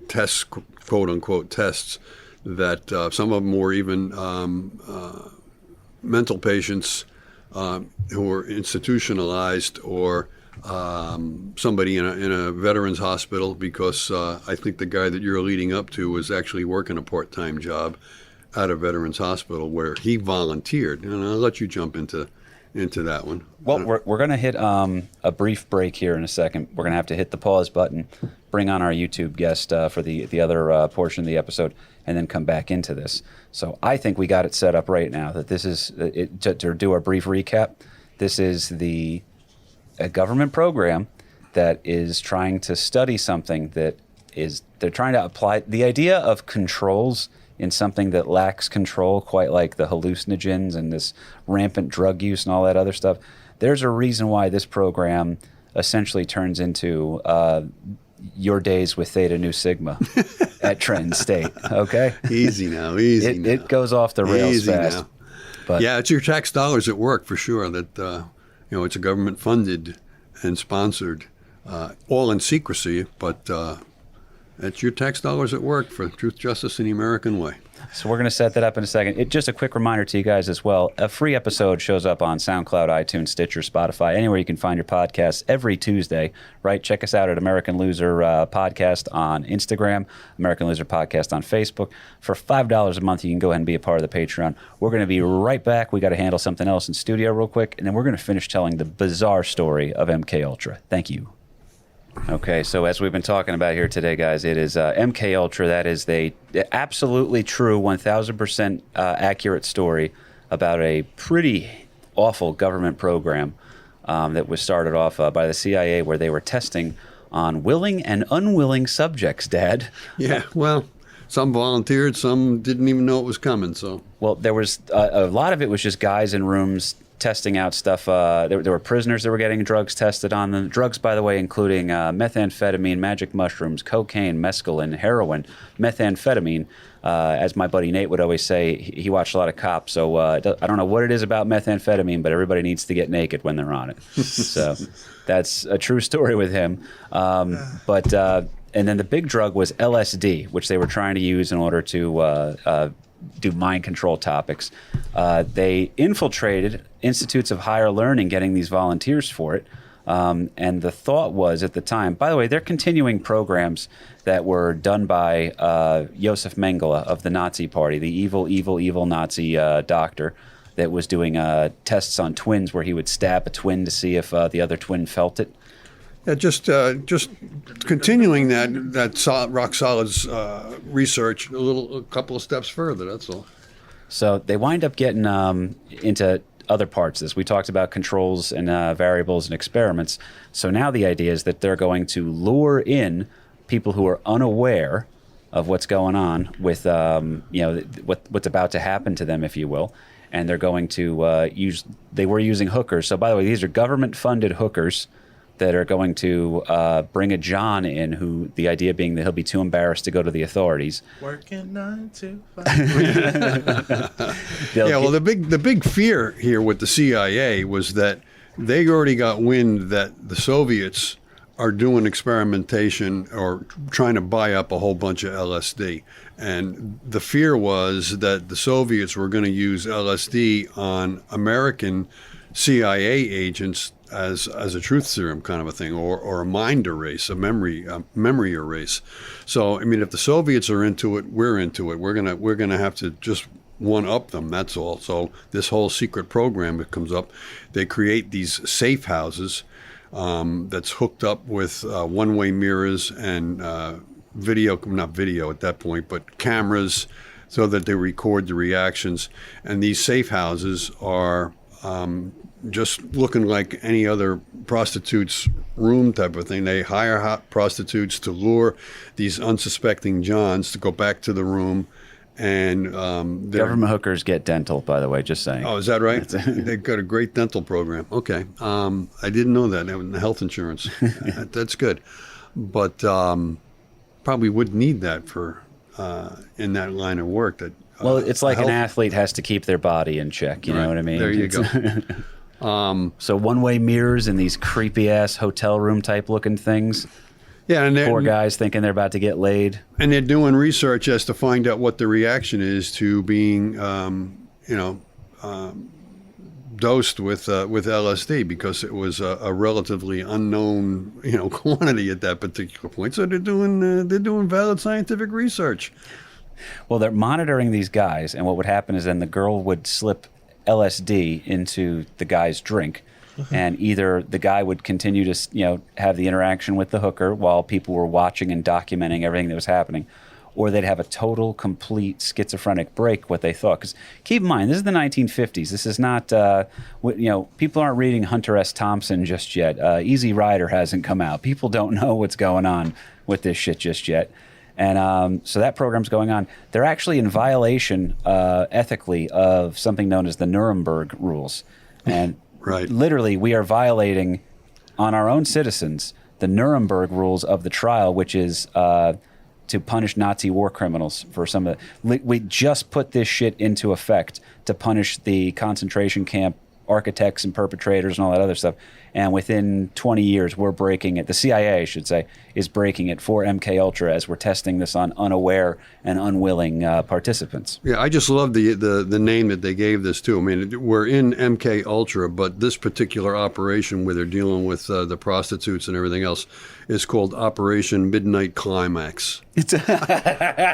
tests, quote-unquote tests, that some of them were even mental patients who were institutionalized, or somebody in a veterans hospital, because I think the guy that you're leading up to was actually working a part-time job at a veterans hospital where he volunteered. And I'll let you jump into that one. Well, we're going to hit a brief break here in a second. We're going to have to hit the pause button, bring on our YouTube guest for the other portion of the episode, and then come back into this. So I think we got it set up right now that this is, to do a brief recap, this is a government program that is trying to study something they're trying to apply the idea of controls in something that lacks control, quite like the hallucinogens and this rampant drug use and all that other stuff. There's a reason why this program essentially turns into your days with Theta Nu Sigma at Trenton State. Okay, Easy now, easy now. It goes off the rails Easy fast. now. But Yeah, it's your tax dollars at work for sure. That it's a government funded and sponsored, all in secrecy, but it's your tax dollars at work for truth, justice, and the American way. So we're going to set that up in a second. Just a quick reminder to you guys as well. A free episode shows up on SoundCloud, iTunes, Stitcher, Spotify, anywhere you can find your podcasts every Tuesday, right? Check us out at American Loser Podcast on Instagram, American Loser Podcast on Facebook. For $5 a month, you can go ahead and be a part of the Patreon. We're going to be right back. We got to handle something else in studio real quick, and then we're going to finish telling the bizarre story of MK Ultra. Thank you. Okay, so as we've been talking about here today, guys, it is MK Ultra. That is the absolutely true, 1,000% accurate story about a pretty awful government program that was started off by the CIA, where they were testing on willing and unwilling subjects, Dad. Yeah, well, some volunteered, some didn't even know it was coming. So, Well, there was a lot of it was just guys in rooms testing out stuff. There were prisoners that were getting drugs tested on them. Drugs, by the way, including methamphetamine, magic mushrooms, cocaine, mescaline, heroin, methamphetamine. As my buddy Nate would always say, he watched a lot of Cops, so I don't know what it is about methamphetamine, but everybody needs to get naked when they're on it. So that's a true story with him. And then the big drug was LSD, which they were trying to use in order to do mind control topics. They infiltrated institutes of higher learning, getting these volunteers for it. And the thought was at the time, by the way, they're continuing programs that were done by Josef Mengele of the Nazi Party, the evil Nazi doctor that was doing tests on twins where he would stab a twin to see if the other twin felt it. yeah, just continuing that rock solid's research a couple of steps further. That's all. So they wind up getting into other parts of this. We talked about controls and variables and experiments. So now the idea is that they're going to lure in people who are unaware of what's going on with, what's about to happen to them, if you will. And they're going to they were using hookers. So by the way, these are government-funded hookers that are going to bring a John in, who the idea being that he'll be too embarrassed to go to the authorities. Working 9 to 5. Yeah, well, the big fear here with the CIA was that they already got wind that the Soviets are doing experimentation or trying to buy up a whole bunch of LSD. And the fear was that the Soviets were going to use LSD on American CIA agents as a truth serum kind of a thing, or a mind erase, a memory erase. So, I mean, if the Soviets are into it, we're into it. We're gonna have to just one up them. That's all. So this whole secret program that comes up, they create these safe houses that's hooked up with one-way mirrors and not video at that point, but cameras, so that they record the reactions. And these safe houses are just looking like any other prostitute's room type of thing. They hire hot prostitutes to lure these unsuspecting Johns to go back to the room. And Government hookers get dental, by the way, just saying. Oh, is that right? They've got a great dental program. Okay. I didn't know that. Health insurance. That's good. But probably would need that for in that line of work. That Well, it's like an athlete has to keep their body in check. You know what I mean? There you go. So one-way mirrors and these creepy-ass hotel room type looking things. Yeah, and Poor guys thinking they're about to get laid. And they're doing research as to find out what the reaction is to being, dosed with LSD, because it was a relatively unknown, quantity at that particular point. So they're doing valid scientific research. Well, they're monitoring these guys, and what would happen is then the girl would slip LSD into the guy's drink, and either the guy would continue to, have the interaction with the hooker while people were watching and documenting everything that was happening, or they'd have a total, complete schizophrenic break, what they thought. Because keep in mind, this is the 1950s. This is not, people aren't reading Hunter S. Thompson just yet. Easy Rider hasn't come out. People don't know what's going on with this shit just yet. And so that program's going on. They're actually in violation ethically of something known as the Nuremberg rules. And right. Literally, we are violating on our own citizens the Nuremberg rules of the trial, which is to punish Nazi war criminals for some of the... We just put this shit into effect to punish the concentration camp architects and perpetrators and all that other stuff. And within 20 years, we're breaking it. The CIA, I should say, is breaking it for MK Ultra as we're testing this on unaware and unwilling participants. Yeah, I just love the name that they gave this to. I mean, we're in MK Ultra, but this particular operation where they're dealing with the prostitutes and everything else is called Operation Midnight Climax. I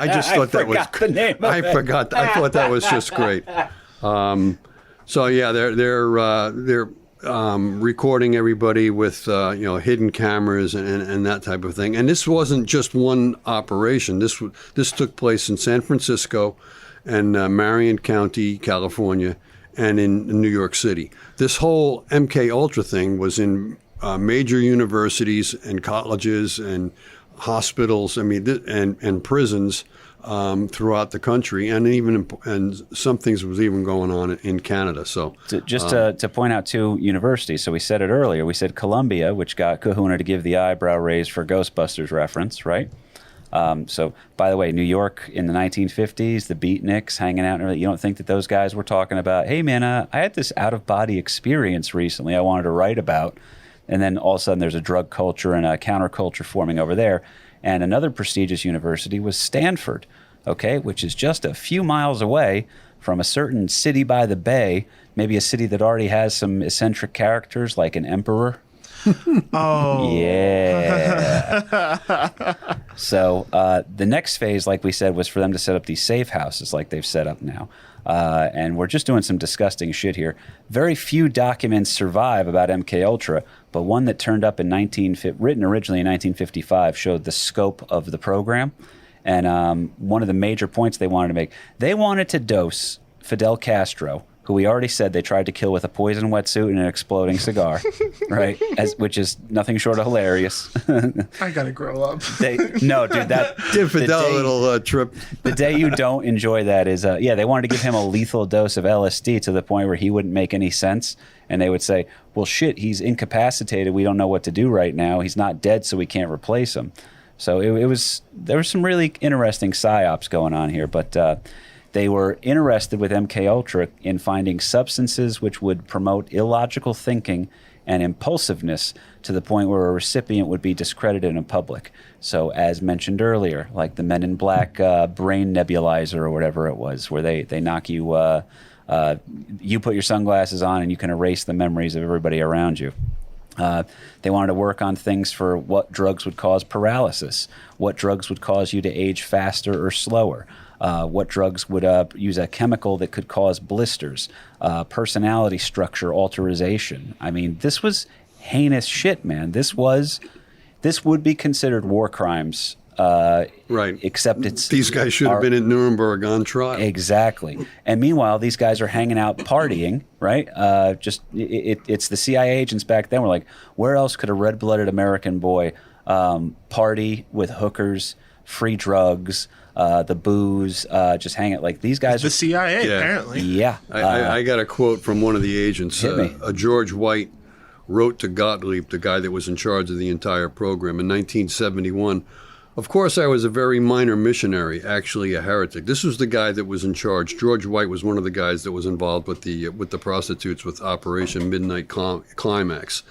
just thought that was the name of I forgot. I thought that was just great. So yeah, they're recording everybody with hidden cameras and that type of thing. And this wasn't just one operation. This took place in San Francisco and Marion County, California, and in New York City. This whole MK Ultra thing was in major universities and colleges and hospitals. I mean, and prisons throughout the country, and even and some things was even going on in Canada. So to point out two universities. So we said it earlier. We said Columbia, which got Kahuna to give the eyebrow raise for Ghostbusters reference, right? So, by the way, New York in the 1950s, the beatniks hanging out. You don't think that those guys were talking about, hey, man, I had this out-of-body experience recently I wanted to write about. And then all of a sudden there's a drug culture and a counterculture forming over there. And another prestigious university was Stanford, okay, which is just a few miles away from a certain city by the bay, maybe a city that already has some eccentric characters like an emperor. Oh. Yeah. So the next phase, like we said, was for them to set up these safe houses like they've set up now. And we're just doing some disgusting shit here. Very few documents survive about MK Ultra, but one that turned up in written originally in 1955 showed the scope of the program. And one of the major points they wanted to make, they wanted to dose Fidel Castro, who we already said they tried to kill with a poison wetsuit and an exploding cigar, right? Which is nothing short of hilarious. I gotta grow up. No, dude, that give Fidel a little trip. The day you don't enjoy that is, they wanted to give him a lethal dose of LSD to the point where he wouldn't make any sense. And they would say, well, shit, he's incapacitated. We don't know what to do right now. He's not dead, so we can't replace him. So there was some really interesting psyops going on here, but they were interested with MK Ultra in finding substances which would promote illogical thinking and impulsiveness to the point where a recipient would be discredited in public. So as mentioned earlier, like the Men in Black brain nebulizer or whatever it was, where they knock you, you put your sunglasses on and you can erase the memories of everybody around you. They wanted to work on things for what drugs would cause paralysis, what drugs would cause you to age faster or slower, what drugs would use a chemical that could cause blisters, personality structure alteration. I mean, this was heinous shit, man. This would be considered war crimes. Right. Except these guys should have been in Nuremberg on trial. Exactly. And meanwhile, these guys are hanging out partying, right? It's the CIA agents back then were like, where else could a red-blooded American boy party with hookers, free drugs, the booze, just hang it like these guys. The CIA, apparently. Yeah. I got a quote from one of the agents. George White wrote to Gottlieb, the guy that was in charge of the entire program, in 1971. Of course, I was a very minor missionary, actually a heretic. This was the guy that was in charge. George White was one of the guys that was involved with the prostitutes with Operation Midnight Climax.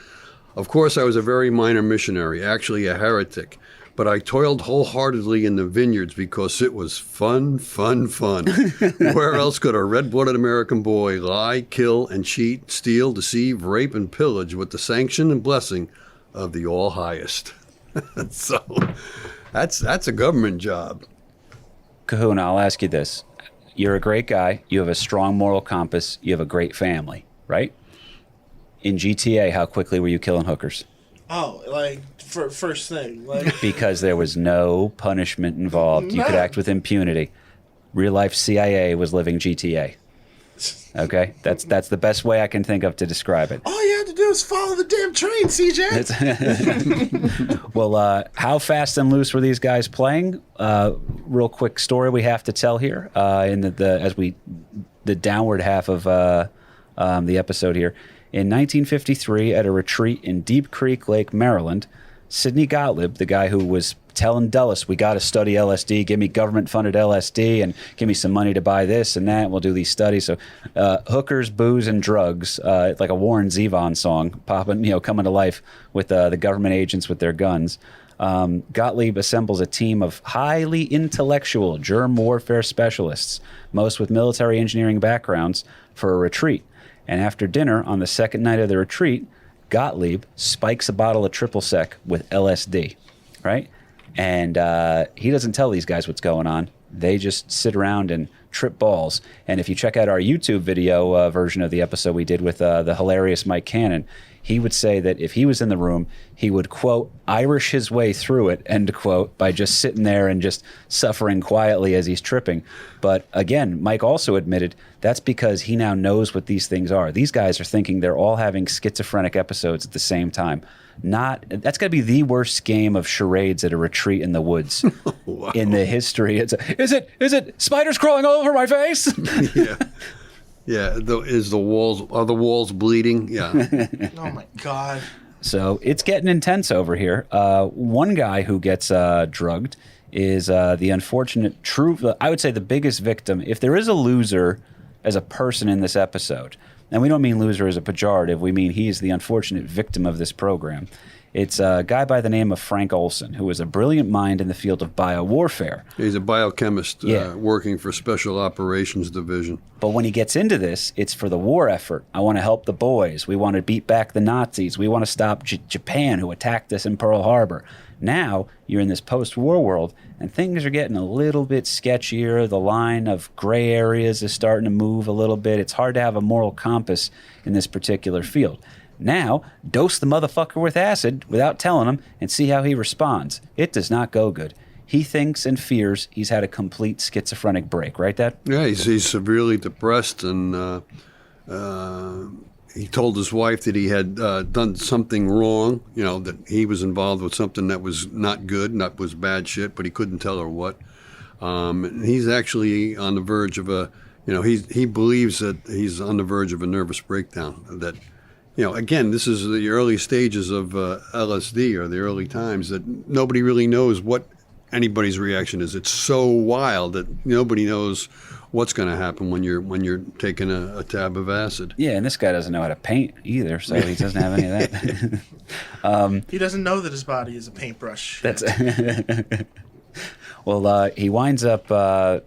Of course, I was a very minor missionary, actually a heretic. But I toiled wholeheartedly in the vineyards because it was fun, fun, fun. Where else could a red-blooded American boy lie, kill, and cheat, steal, deceive, rape, and pillage with the sanction and blessing of the All-Highest? So that's a government job. Kahuna, I'll ask you this. You're a great guy. You have a strong moral compass. You have a great family, right? In GTA, how quickly were you killing hookers? Oh, like for first thing, like because there was no punishment involved. You could act with impunity. Real life CIA was living GTA. Okay, that's the best way I can think of to describe it. All you had to do is follow the damn train, CJ. Well, how fast and loose were these guys playing? Real quick story we have to tell here in the downward half of the episode here. In 1953, at a retreat in Deep Creek Lake, Maryland, Sidney Gottlieb, the guy who was telling Dulles, we got to study LSD, give me government-funded LSD, and give me some money to buy this and that, and we'll do these studies. So hookers, booze, and drugs, like a Warren Zevon song, coming to life with the government agents with their guns. Gottlieb assembles a team of highly intellectual germ warfare specialists, most with military engineering backgrounds, for a retreat. And after dinner on the second night of the retreat, Gottlieb spikes a bottle of triple sec with LSD, right? And he doesn't tell these guys what's going on. They just sit around and trip balls. And if you check out our YouTube video version of the episode we did with the hilarious Mike Cannon, he would say that if he was in the room, he would, quote, Irish his way through it, end quote, by just sitting there and just suffering quietly as he's tripping. But again, Mike also admitted that's because he now knows what these things are. These guys are thinking they're all having schizophrenic episodes at the same time. That's got to be the worst game of charades at a retreat in the woods in the history. Is it spiders crawling all over my face? Yeah. Yeah, are the walls bleeding? Yeah. Oh my God. So it's getting intense over here. One guy who gets drugged is the unfortunate I would say the biggest victim. If there is a loser as a person in this episode, and we don't mean loser as a pejorative, we mean he is the unfortunate victim of this program. It's a guy by the name of Frank Olson, who is a brilliant mind in the field of biowarfare. He's a biochemist working for Special Operations Division. But when he gets into this, it's for the war effort. I want to help the boys. We want to beat back the Nazis. We want to stop Japan, who attacked us in Pearl Harbor. Now, you're in this post-war world, and things are getting a little bit sketchier. The line of gray areas is starting to move a little bit. It's hard to have a moral compass in this particular field. Now, dose the motherfucker with acid without telling him and see how he responds. It does not go good. He thinks and fears he's had a complete schizophrenic break, right, Dad? Yeah, he's severely depressed, and he told his wife that he had done something wrong, that he was involved with something that was not good, that was bad shit, but he couldn't tell her what. He's actually on the verge of he believes that he's on the verge of a nervous breakdown, that again, this is the early stages of LSD, or the early times, that nobody really knows what anybody's reaction is. It's so wild that nobody knows what's going to happen when you're taking a tab of acid. Yeah, and this guy doesn't know how to paint either, so he doesn't have any of that. He doesn't know that his body is a paintbrush. That's Well, he winds up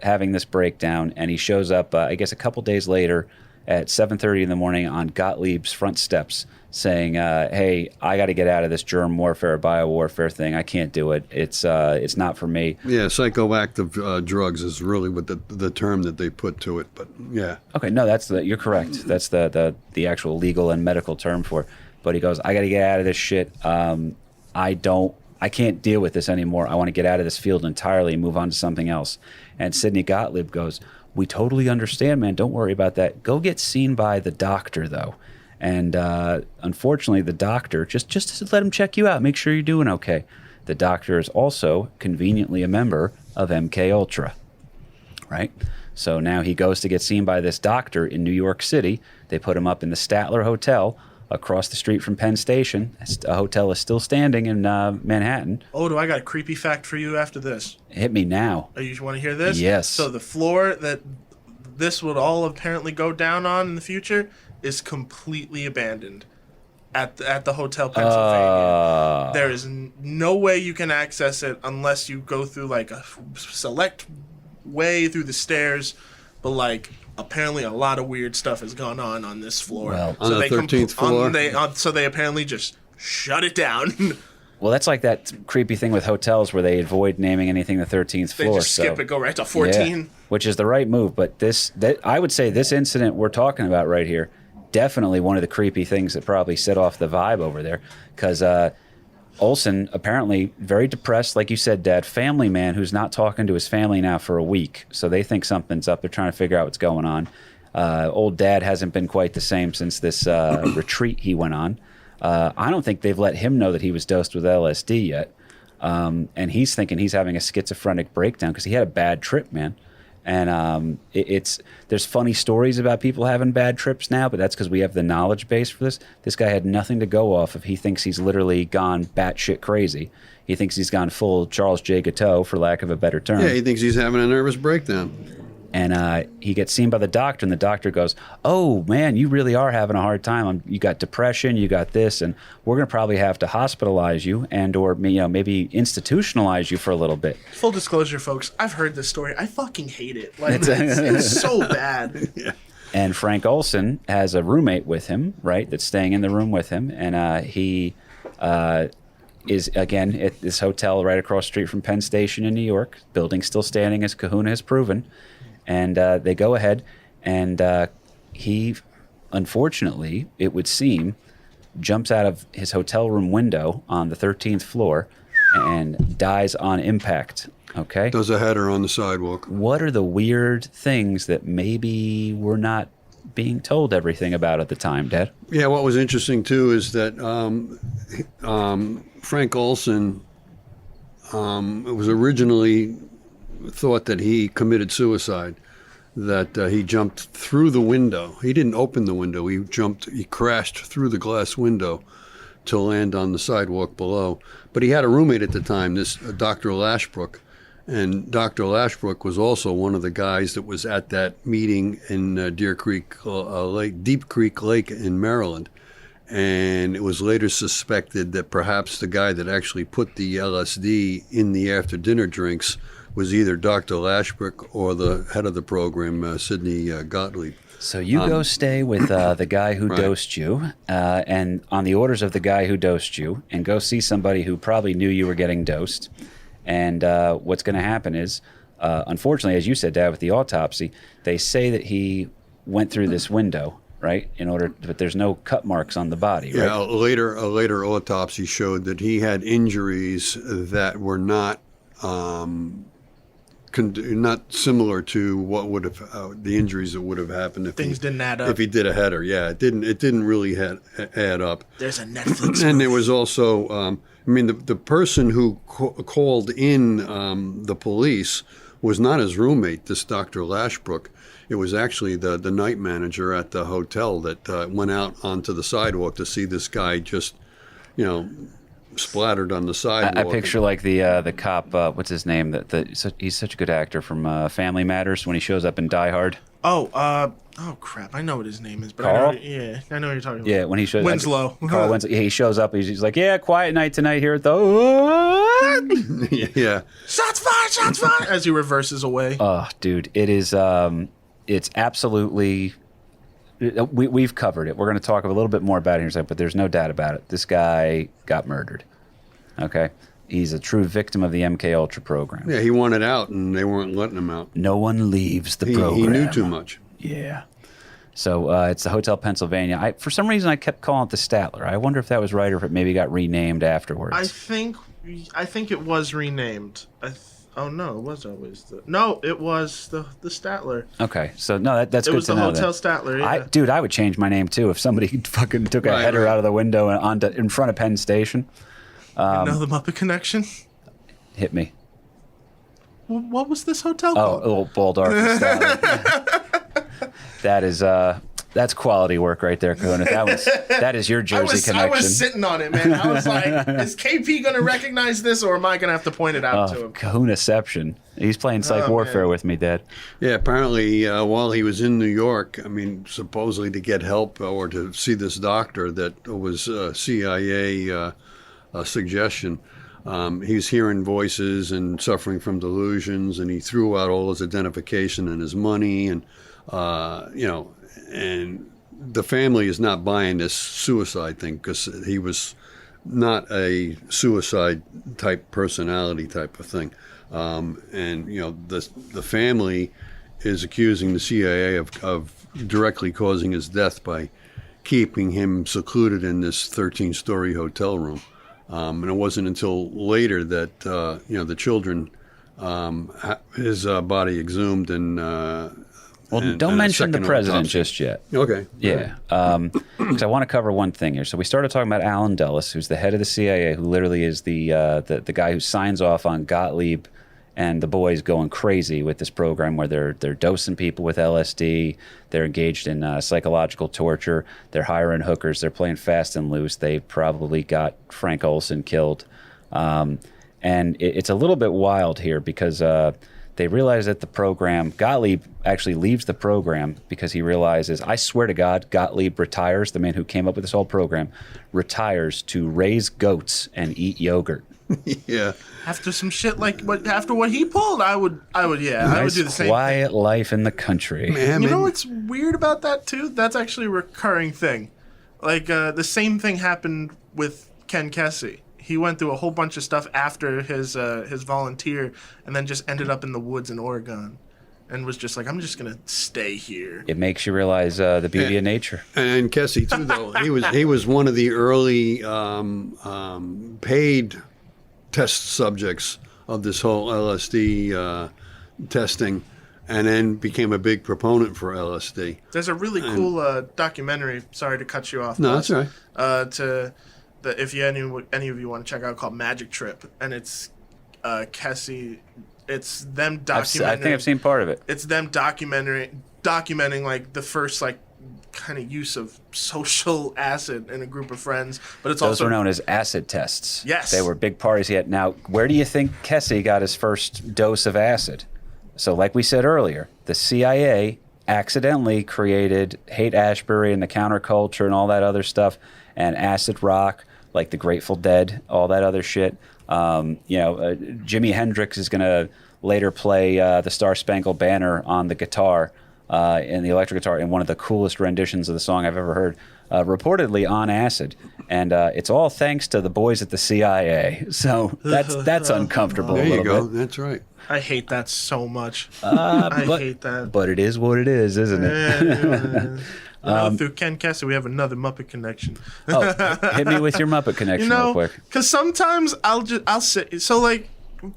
having this breakdown, and he shows up, I guess, a couple days later at 7:30 in the morning on Gottlieb's front steps, saying, hey, I got to get out of this germ warfare, biowarfare thing. I can't do it. It's not for me. Yeah, psychoactive drugs is really what the term that they put to it. But yeah. Okay, no, you're correct. That's the actual legal and medical term for it. But he goes, I got to get out of this shit. I can't deal with this anymore. I want to get out of this field entirely and move on to something else. And Sidney Gottlieb goes, we totally understand, man. Don't worry about that. Go get seen by the doctor, though. And unfortunately, the doctor, just let him check you out. Make sure you're doing okay. The doctor is also conveniently a member of MK Ultra, right? So now he goes to get seen by this doctor in New York City. They put him up in the Statler Hotel across the street from Penn Station. A hotel is still standing in Manhattan. Oh, do I got a creepy fact for you after this? Hit me now. Oh, you want to hear this? Yes. So the floor that this would all apparently go down on in the future is completely abandoned at the Hotel Pennsylvania. There is no way you can access it unless you go through like a select way through the stairs, but like apparently a lot of weird stuff has gone on this floor. Well, on the 13th floor? So they apparently just shut it down. Well, that's like that creepy thing with hotels where they avoid naming anything the 13th They floor. just skip it, go right to 14. Yeah, which is the right move. But I would say this incident we're talking about right here, definitely one of the creepy things that probably set off the vibe over there. Because Olson, apparently very depressed, like you said, Dad, family man who's not talking to his family now for a week. So they think something's up. They're trying to figure out what's going on. Old Dad hasn't been quite the same since this retreat he went on. I don't think they've let him know that he was dosed with LSD yet. And he's thinking he's having a schizophrenic breakdown because he had a bad trip, man. And there's funny stories about people having bad trips now, but that's because we have the knowledge base for this. This guy had nothing to go off of. He thinks he's literally gone batshit crazy. He thinks he's gone full Charles J. Gateau, for lack of a better term. Yeah, he thinks he's having a nervous breakdown. And he gets seen by the doctor, and the doctor goes, oh, man, you really are having a hard time. You got depression, you got this, and we're going to probably have to hospitalize you and or maybe institutionalize you for a little bit. Full disclosure, folks, I've heard this story. I fucking hate it. Like, it's so bad. Yeah. And Frank Olson has a roommate with him, right, that's staying in the room with him, and he is, again, at this hotel right across the street from Penn Station in New York. Building still standing, as Kahuna has proven. And they go ahead, and he, unfortunately, it would seem, jumps out of his hotel room window on the 13th floor and dies on impact. Okay? Does a header on the sidewalk. What are the weird things that maybe we're not being told everything about at the time, Dad? Yeah, what was interesting too is that Frank Olson, it was originally thought that he committed suicide, that he jumped through the window. He didn't open the window. He crashed through the glass window to land on the sidewalk below. But he had a roommate at the time, this Dr. Lashbrook. And Dr. Lashbrook was also one of the guys that was at that meeting in Deep Creek Lake in Maryland. And it was later suspected that perhaps the guy that actually put the LSD in the after-dinner drinks was either Dr. Lashbrook or the head of the program, Sidney Gottlieb. So you go stay with the guy who Right. dosed you, and on the orders of the guy who dosed you, and go see somebody who probably knew you were getting dosed. And what's going to happen is, unfortunately, as you said, Dad, with the autopsy, they say that he went through this window, right? But there's no cut marks on the body, right? Yeah, a later autopsy showed that he had injuries that were not not similar to what would have the injuries that would have happened if Things didn't add up. If he did a header, yeah, it didn't really add up. There's a Netflix. And there was also, the person who called in the police was not his roommate, this Dr. Lashbrook. It was actually the night manager at the hotel that went out onto the sidewalk to see this guy just, splattered on the sidewalk. I picture like the cop, what's his name? He's such a good actor from Family Matters when he shows up in Die Hard. Oh crap! I know what his name is, but Carl? I know what you're talking about. Yeah, when he shows Winslow. Carl Winslow. Yeah, he shows up. He's like, "Yeah, quiet night tonight here at the." Yeah. Shots fired! Shots fired! As he reverses away. Oh, dude, it is. It's absolutely. We've covered it. We're going to talk a little bit more about it in a second, but there's no doubt about it. This guy got murdered. Okay, he's a true victim of the MK Ultra program. Yeah, he wanted out, and they weren't letting him out. No one leaves the program. He knew too much. Yeah. So it's the Hotel Pennsylvania. For some reason, I kept calling it the Statler. I wonder if that was right or if it maybe got renamed afterwards. I think it was renamed. Oh no, it was always it was the Statler. Okay, so no, that's It good was to the know. Hotel then. Statler. Yeah. Dude, I would change my name too if somebody fucking took a Right, header right. out of the window and in front of Penn Station. You know the Muppet Connection. Hit me. What was this hotel Oh, called? little Bulldog. That is that's quality work right there, Kahuna. That is your Jersey I connection. was sitting on it, man. I was like, is KP going to recognize this, or am I going to have to point it out to him? Kahuna-ception. He's playing Psych Oh, Warfare man. with me, Dad. Yeah, apparently while he was in New York, supposedly to get help or to see this doctor that was CIA suggestion, he was hearing voices and suffering from delusions, and he threw out all his identification and his money, and and the family is not buying this suicide thing because he was not a suicide type personality type of thing. The family is accusing the CIA of directly causing his death by keeping him secluded in this 13-story hotel room. And it wasn't until later that the children, his body exhumed and. Don't mention the second president autopsy. just yet. Okay. Yeah, because I want to cover one thing here. So we started talking about Alan Dulles, who's the head of the CIA, who literally is the guy who signs off on Gottlieb and the boys going crazy with this program where they're dosing people with LSD, they're engaged in psychological torture, they're hiring hookers, they're playing fast and loose. They probably got Frank Olson killed, and it's a little bit wild here because. They realize that the program, Gottlieb actually leaves the program because he realizes, I swear to God, Gottlieb retires, the man who came up with this whole program, retires to raise goats and eat yogurt. Yeah. After some shit after what he pulled, I would do the same Quiet life in the country. Man, thing. You know what's weird about that too? That's actually a recurring thing. Like the same thing happened with Ken Kesey. He went through a whole bunch of stuff after his volunteer, and then just ended up in the woods in Oregon. and was just like, I'm just gonna stay here. It makes you realize the beauty of nature. And Kessie too, though he was one of the early paid test subjects of this whole LSD testing, and then became a big proponent for LSD. There's a really cool documentary. Sorry to cut you off. No, Buzz, that's all right. If any of you want to check out, called Magic Trip, and it's Kessie. It's them documenting. I think I've seen part of it. It's them documenting like the first like kind of use of social acid in a group of friends. But it's Those also were known as acid tests. Yes. They were big parties he had. Now, where do you think Kessie got his first dose of acid? So, like we said earlier, the CIA accidentally created Haight-Ashbury and the counterculture and all that other stuff, and acid rock, like the Grateful Dead, all that other shit. Jimi Hendrix is going to later play the Star Spangled Banner on the guitar, in the electric guitar, in one of the coolest renditions of the song I've ever heard, reportedly on acid. And it's all thanks to the boys at the CIA. So that's uncomfortable There a you little go. bit. That's right. I hate that so much. I hate that. But it is what it is, isn't it? Through Ken Kessie, we have another Muppet connection. Hit me with your Muppet connection real quick. Because sometimes I'll sit. So like,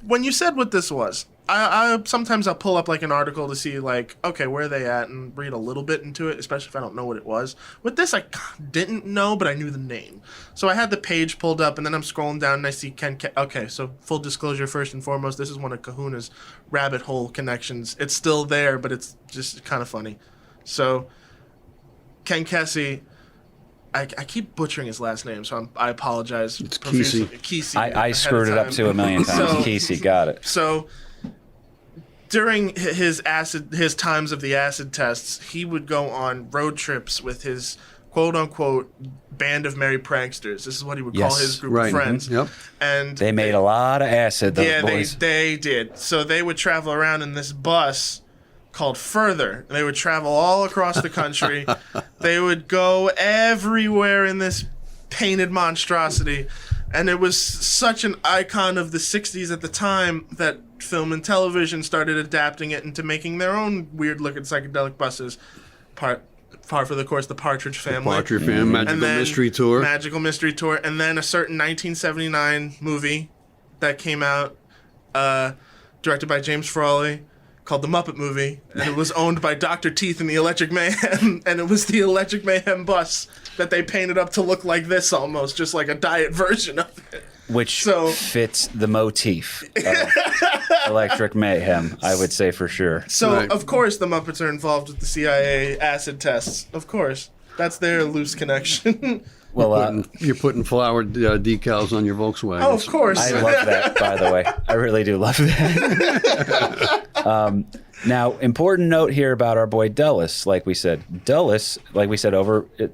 when you said what this was, I sometimes I'll pull up like an article to see like, okay, where are they at, and read a little bit into it, especially if I don't know what it was. With this, I didn't know, but I knew the name. So I had the page pulled up, and then I'm scrolling down, and I see okay, so full disclosure, first and foremost, this is one of Kahuna's rabbit hole connections. It's still there, but it's just kind of funny. So Ken Kessie, I keep butchering his last name, so I apologize. It's profusely. Kesey. Kesey. I screwed it up too a million times. So- Kesey got it. So during his times of the acid tests, he would go on road trips with his quote unquote band of merry pranksters. This is what he would call Yes. his group Right. of friends. Yep. And They made a lot of acid, those yeah, boys. they did. So they would travel around in this bus called Further. They would travel all across the country. They would go everywhere in this painted monstrosity. And it was such an icon of the 60s at the time that film and television started adapting it into making their own weird-looking psychedelic buses. Par for the course, the Partridge Family. Partridge Family, Magical And then Mystery Tour. Magical Mystery Tour. And then a certain 1979 movie that came out, directed by James Frawley, called The Muppet Movie, and it was owned by Dr. Teeth and the Electric Mayhem, and it was the Electric Mayhem bus that they painted up to look like this almost, just like a diet version of it. Which So- fits the motif of Electric Mayhem, I would say for sure. So, Right. of course, the Muppets are involved with the CIA acid tests. Of course. That's their loose connection. Well, You're putting flower decals on your Volkswagen. Oh, of course. I love that, by the way. I really do love that. Now, important note here about our boy Dulles. Like we said,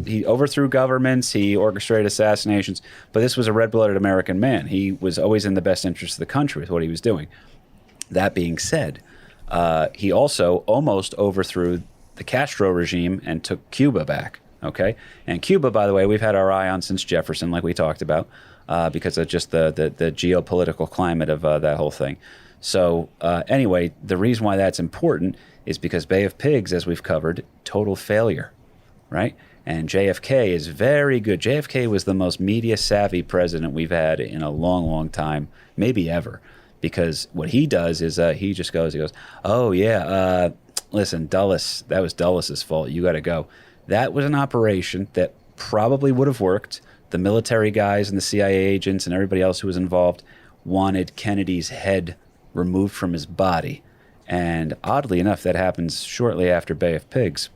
he overthrew governments, he orchestrated assassinations, but this was a red-blooded American man. He was always in the best interest of the country with what he was doing. That being said, he also almost overthrew the Castro regime and took Cuba back. Okay, and Cuba, by the way, we've had our eye on since Jefferson, like we talked about, because of just the geopolitical climate of that whole thing. So anyway, the reason why that's important is because Bay of Pigs, as we've covered, total failure, right? And JFK is very good. JFK was the most media-savvy president we've had in a long, long time, maybe ever, because what he does is he goes, oh, yeah, listen, Dulles, that was Dulles' fault. You got to go. That was an operation that probably would have worked. The military guys and the CIA agents and everybody else who was involved wanted Kennedy's head removed from his body. And oddly enough, that happens shortly after Bay of Pigs,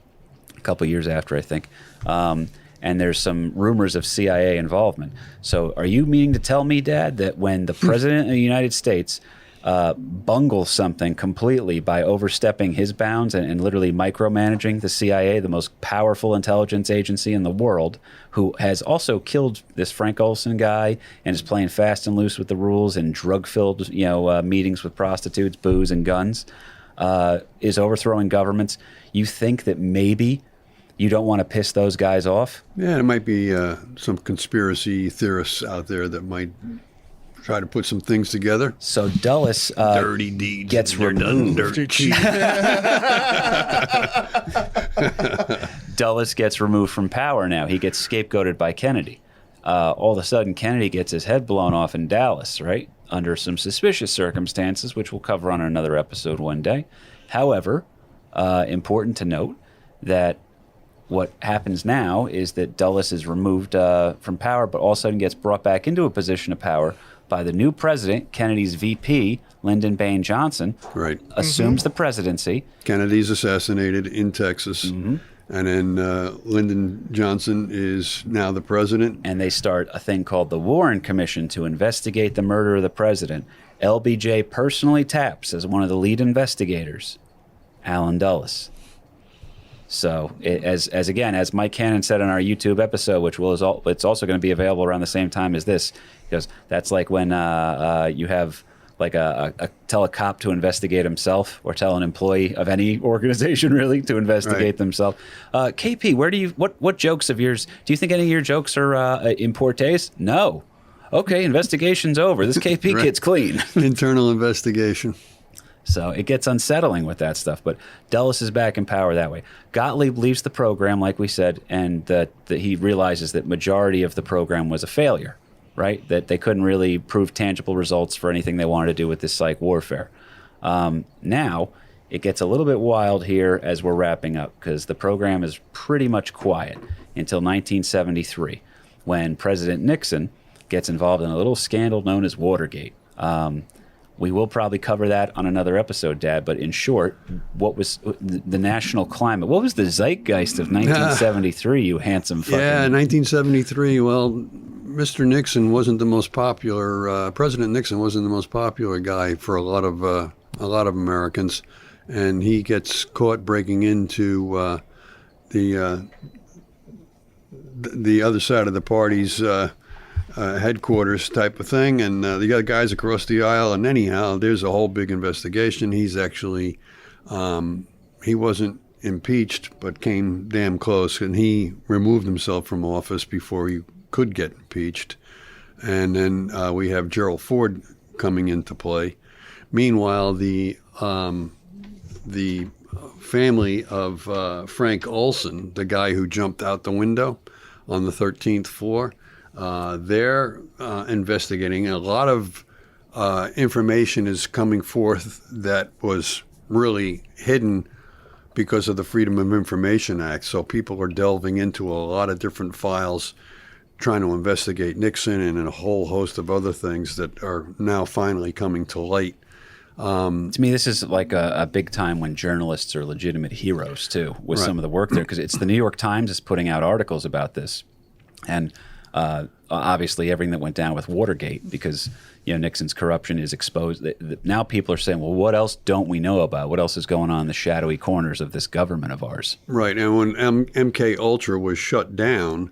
a couple years after, I think. And there's some rumors of CIA involvement. So are you meaning to tell me, Dad, that when the President of the United States bungles something completely by overstepping his bounds and literally micromanaging the CIA, the most powerful intelligence agency in the world, who has also killed this Frank Olson guy and is playing fast and loose with the rules in drug-filled, meetings with prostitutes, booze, and guns, is overthrowing governments? You think that maybe you don't want to piss those guys off? Yeah, there might be some conspiracy theorists out there that might try to put some things together. So Dulles Dirty deeds gets they're done removed. dirt cheap. Dulles gets removed from power now. He gets scapegoated by Kennedy. All of a sudden, Kennedy gets his head blown off in Dallas, right? Under some suspicious circumstances, which we'll cover on another episode one day. However, important to note that what happens now is that Dulles is removed from power, but all of a sudden gets brought back into a position of power by the new president. Kennedy's VP, Lyndon Baines Johnson, Right. assumes the presidency. Kennedy's assassinated in Texas. And then Lyndon Johnson is now the president. And they start a thing called the Warren Commission to investigate the murder of the president. LBJ personally taps as one of the lead investigators, Allen Dulles. So, as Mike Cannon said on our YouTube episode, which it's also going to be available around the same time as this, because that's like when you have like tell a cop to investigate himself, or tell an employee of any organization really to investigate themselves. KP, what jokes of yours do you think any of your jokes are in poor taste? No. Okay, investigation's over. This KP kid's clean. Internal investigation. So it gets unsettling with that stuff. But Dulles is back in power that way. Gottlieb leaves the program, like we said, and that he realizes that majority of the program was a failure, right? That they couldn't really prove tangible results for anything they wanted to do with this psych warfare. Now, it gets a little bit wild here as we're wrapping up, because the program is pretty much quiet until 1973, when President Nixon gets involved in a little scandal known as Watergate. We will probably cover that on another episode, Dad, but in short, what was the national climate? What was the zeitgeist of 1973, you handsome fucking... Yeah, 1973, well, Mr. Nixon wasn't the most popular, President Nixon wasn't the most popular guy for a lot of Americans, and he gets caught breaking into the other side of the party's headquarters type of thing, and the other guys across the aisle. And anyhow, there's a whole big investigation. He's actually, he wasn't impeached, but came damn close, and he removed himself from office before he could get impeached. And then we have Gerald Ford coming into play. Meanwhile, the family of Frank Olson, the guy who jumped out the window on the 13th floor, they're investigating. A lot of information is coming forth that was really hidden because of the Freedom of Information Act. So people are delving into a lot of different files, trying to investigate Nixon and a whole host of other things that are now finally coming to light. To me, this is like a big time when journalists are legitimate heroes, too, with some of the work there, because it's the New York Times is putting out articles about this. And obviously everything that went down with Watergate, because Nixon's corruption is exposed. Now people are saying, well, what else don't we know about? What else is going on in the shadowy corners of this government of ours? Right, and when MK Ultra was shut down,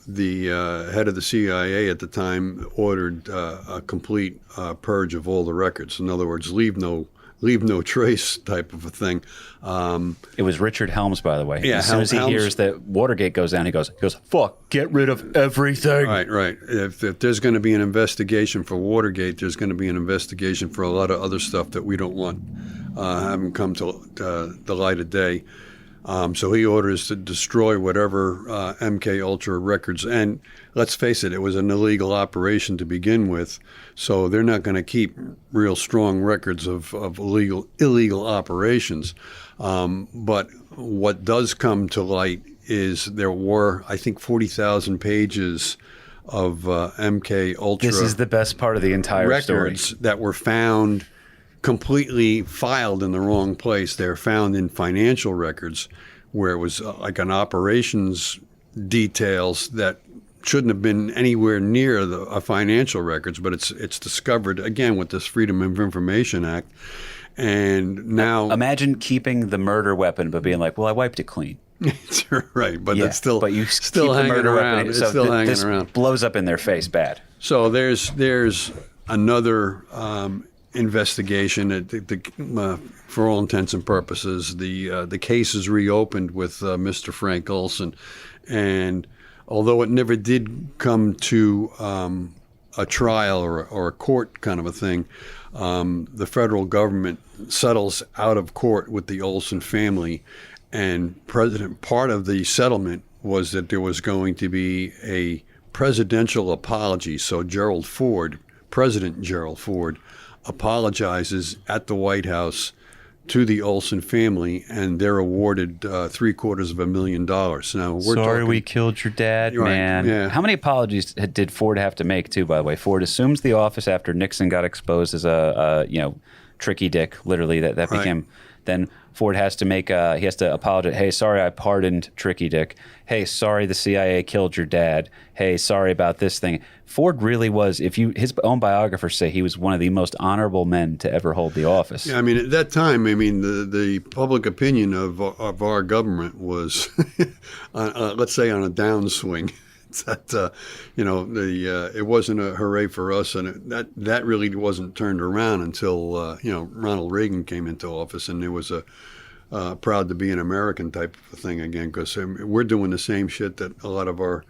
the head of the CIA at the time ordered a complete purge of all the records. In other words, leave no trace type of a thing. It was Richard Helms, by the way. Yeah, as soon as he hears that Watergate goes down, he goes, fuck, get rid of everything. Right. If there's going to be an investigation for Watergate, there's going to be an investigation for a lot of other stuff that we don't want having come to the light of day. So he orders to destroy whatever MK Ultra records. And let's face it was an illegal operation to begin with. So they're not going to keep real strong records of illegal operations. But what does come to light is there were, I think, 40,000 pages of MK Ultra. This is the best part of the entire records story. That were found completely filed in the wrong place. They're found in financial records where it was like an operations details that shouldn't have been anywhere near the financial records, but it's discovered again with this Freedom of Information Act. And now imagine keeping the murder weapon but being like, well, I wiped it clean. It's right, but Yeah, that's still but you still keep the hanging murder around. weapon. It's So still hanging this around. blows up in their face bad. So there's another investigation. For all intents and purposes, the case is reopened with Mr. Frank Olson, and although it never did come to a trial or a court kind of a thing, the federal government settles out of court with the Olson family, and part of the settlement was that there was going to be a presidential apology. So President Gerald Ford, apologizes at the White House to the Olson family, and they're awarded $750,000. Now we're Sorry talking, we killed your dad, Right, man. yeah. How many apologies did Ford have to make, too, by the way? Ford assumes the office after Nixon got exposed as a tricky dick, literally, that Right. became... Then Ford has to make he has to apologize. Hey, sorry I pardoned Tricky Dick. Hey, sorry the CIA killed your dad. Hey, sorry about this thing. Ford really was, his own biographers say he was one of the most honorable men to ever hold the office. Yeah, I mean, at that time, the public opinion of our government was, let's say, on a downswing. That it wasn't a hooray for us, and that really wasn't turned around until Ronald Reagan came into office, and there was a proud to be an American type of thing again, because we're doing the same shit that a lot of our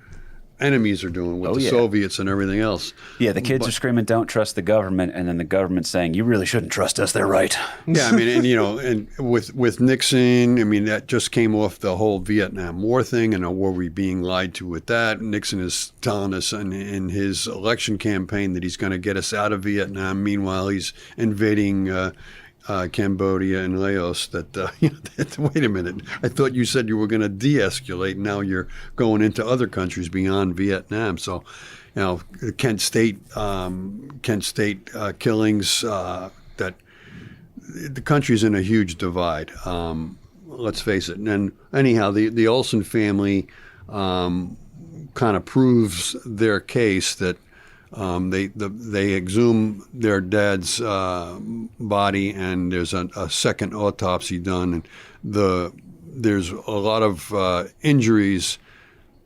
enemies are doing with the Soviets and everything else. Yeah, the kids are screaming, "Don't trust the government," and then the government's saying, "You really shouldn't trust us. They're right." Yeah, I mean, and with Nixon, I mean, that just came off the whole Vietnam War thing, and were we being lied to with that? Nixon is telling us in his election campaign that he's going to get us out of Vietnam. Meanwhile, he's invading Cambodia and Laos. Wait a minute, I thought you said you were going to de-escalate. Now you're going into other countries beyond Vietnam. So, Kent State killings. That the country's in a huge divide. Let's face it. And anyhow, the Olson family kind of proves their case that. They exhume their dad's body, and there's a second autopsy done, and there's a lot of injuries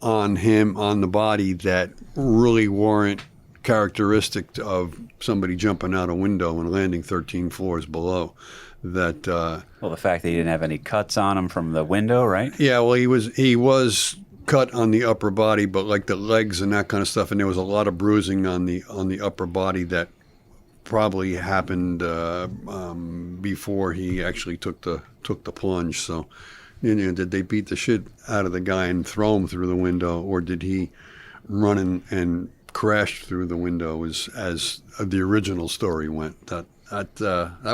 on the body that really weren't characteristic of somebody jumping out a window and landing 13 floors below. That Well, the fact that he didn't have any cuts on him from the window, right? yeah, well, he was cut on the upper body, but like the legs and that kind of stuff, and there was a lot of bruising on the upper body that probably happened before he actually took the plunge. So, did they beat the shit out of the guy and throw him through the window, or did he run and crash through the window as the original story went? That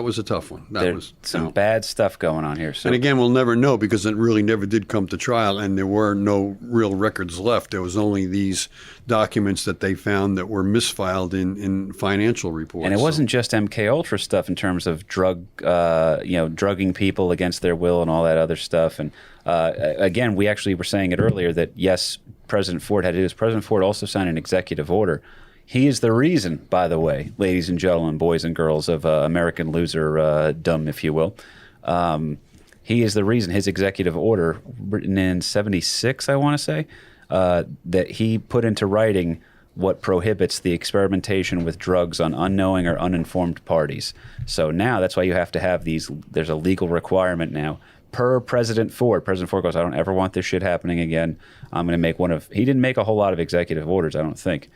was a tough one. There's some bad stuff going on here. So. And again, we'll never know, because it really never did come to trial, and there were no real records left. There was only these documents that they found that were misfiled in financial reports. And it wasn't just MK Ultra stuff in terms of drugging people against their will and all that other stuff. And again, we actually were saying it earlier that yes, President Ford had to do this. President Ford also signed an executive order. He is the reason, by the way, ladies and gentlemen, boys and girls of American loser dumb, if you will. He is the reason, his executive order, written in 76, I want to say, that he put into writing what prohibits the experimentation with drugs on unknowing or uninformed parties. So now that's why you have to have these, there's a legal requirement now. Per President Ford goes, I don't ever want this shit happening again. I'm going to make he didn't make a whole lot of executive orders, I don't think.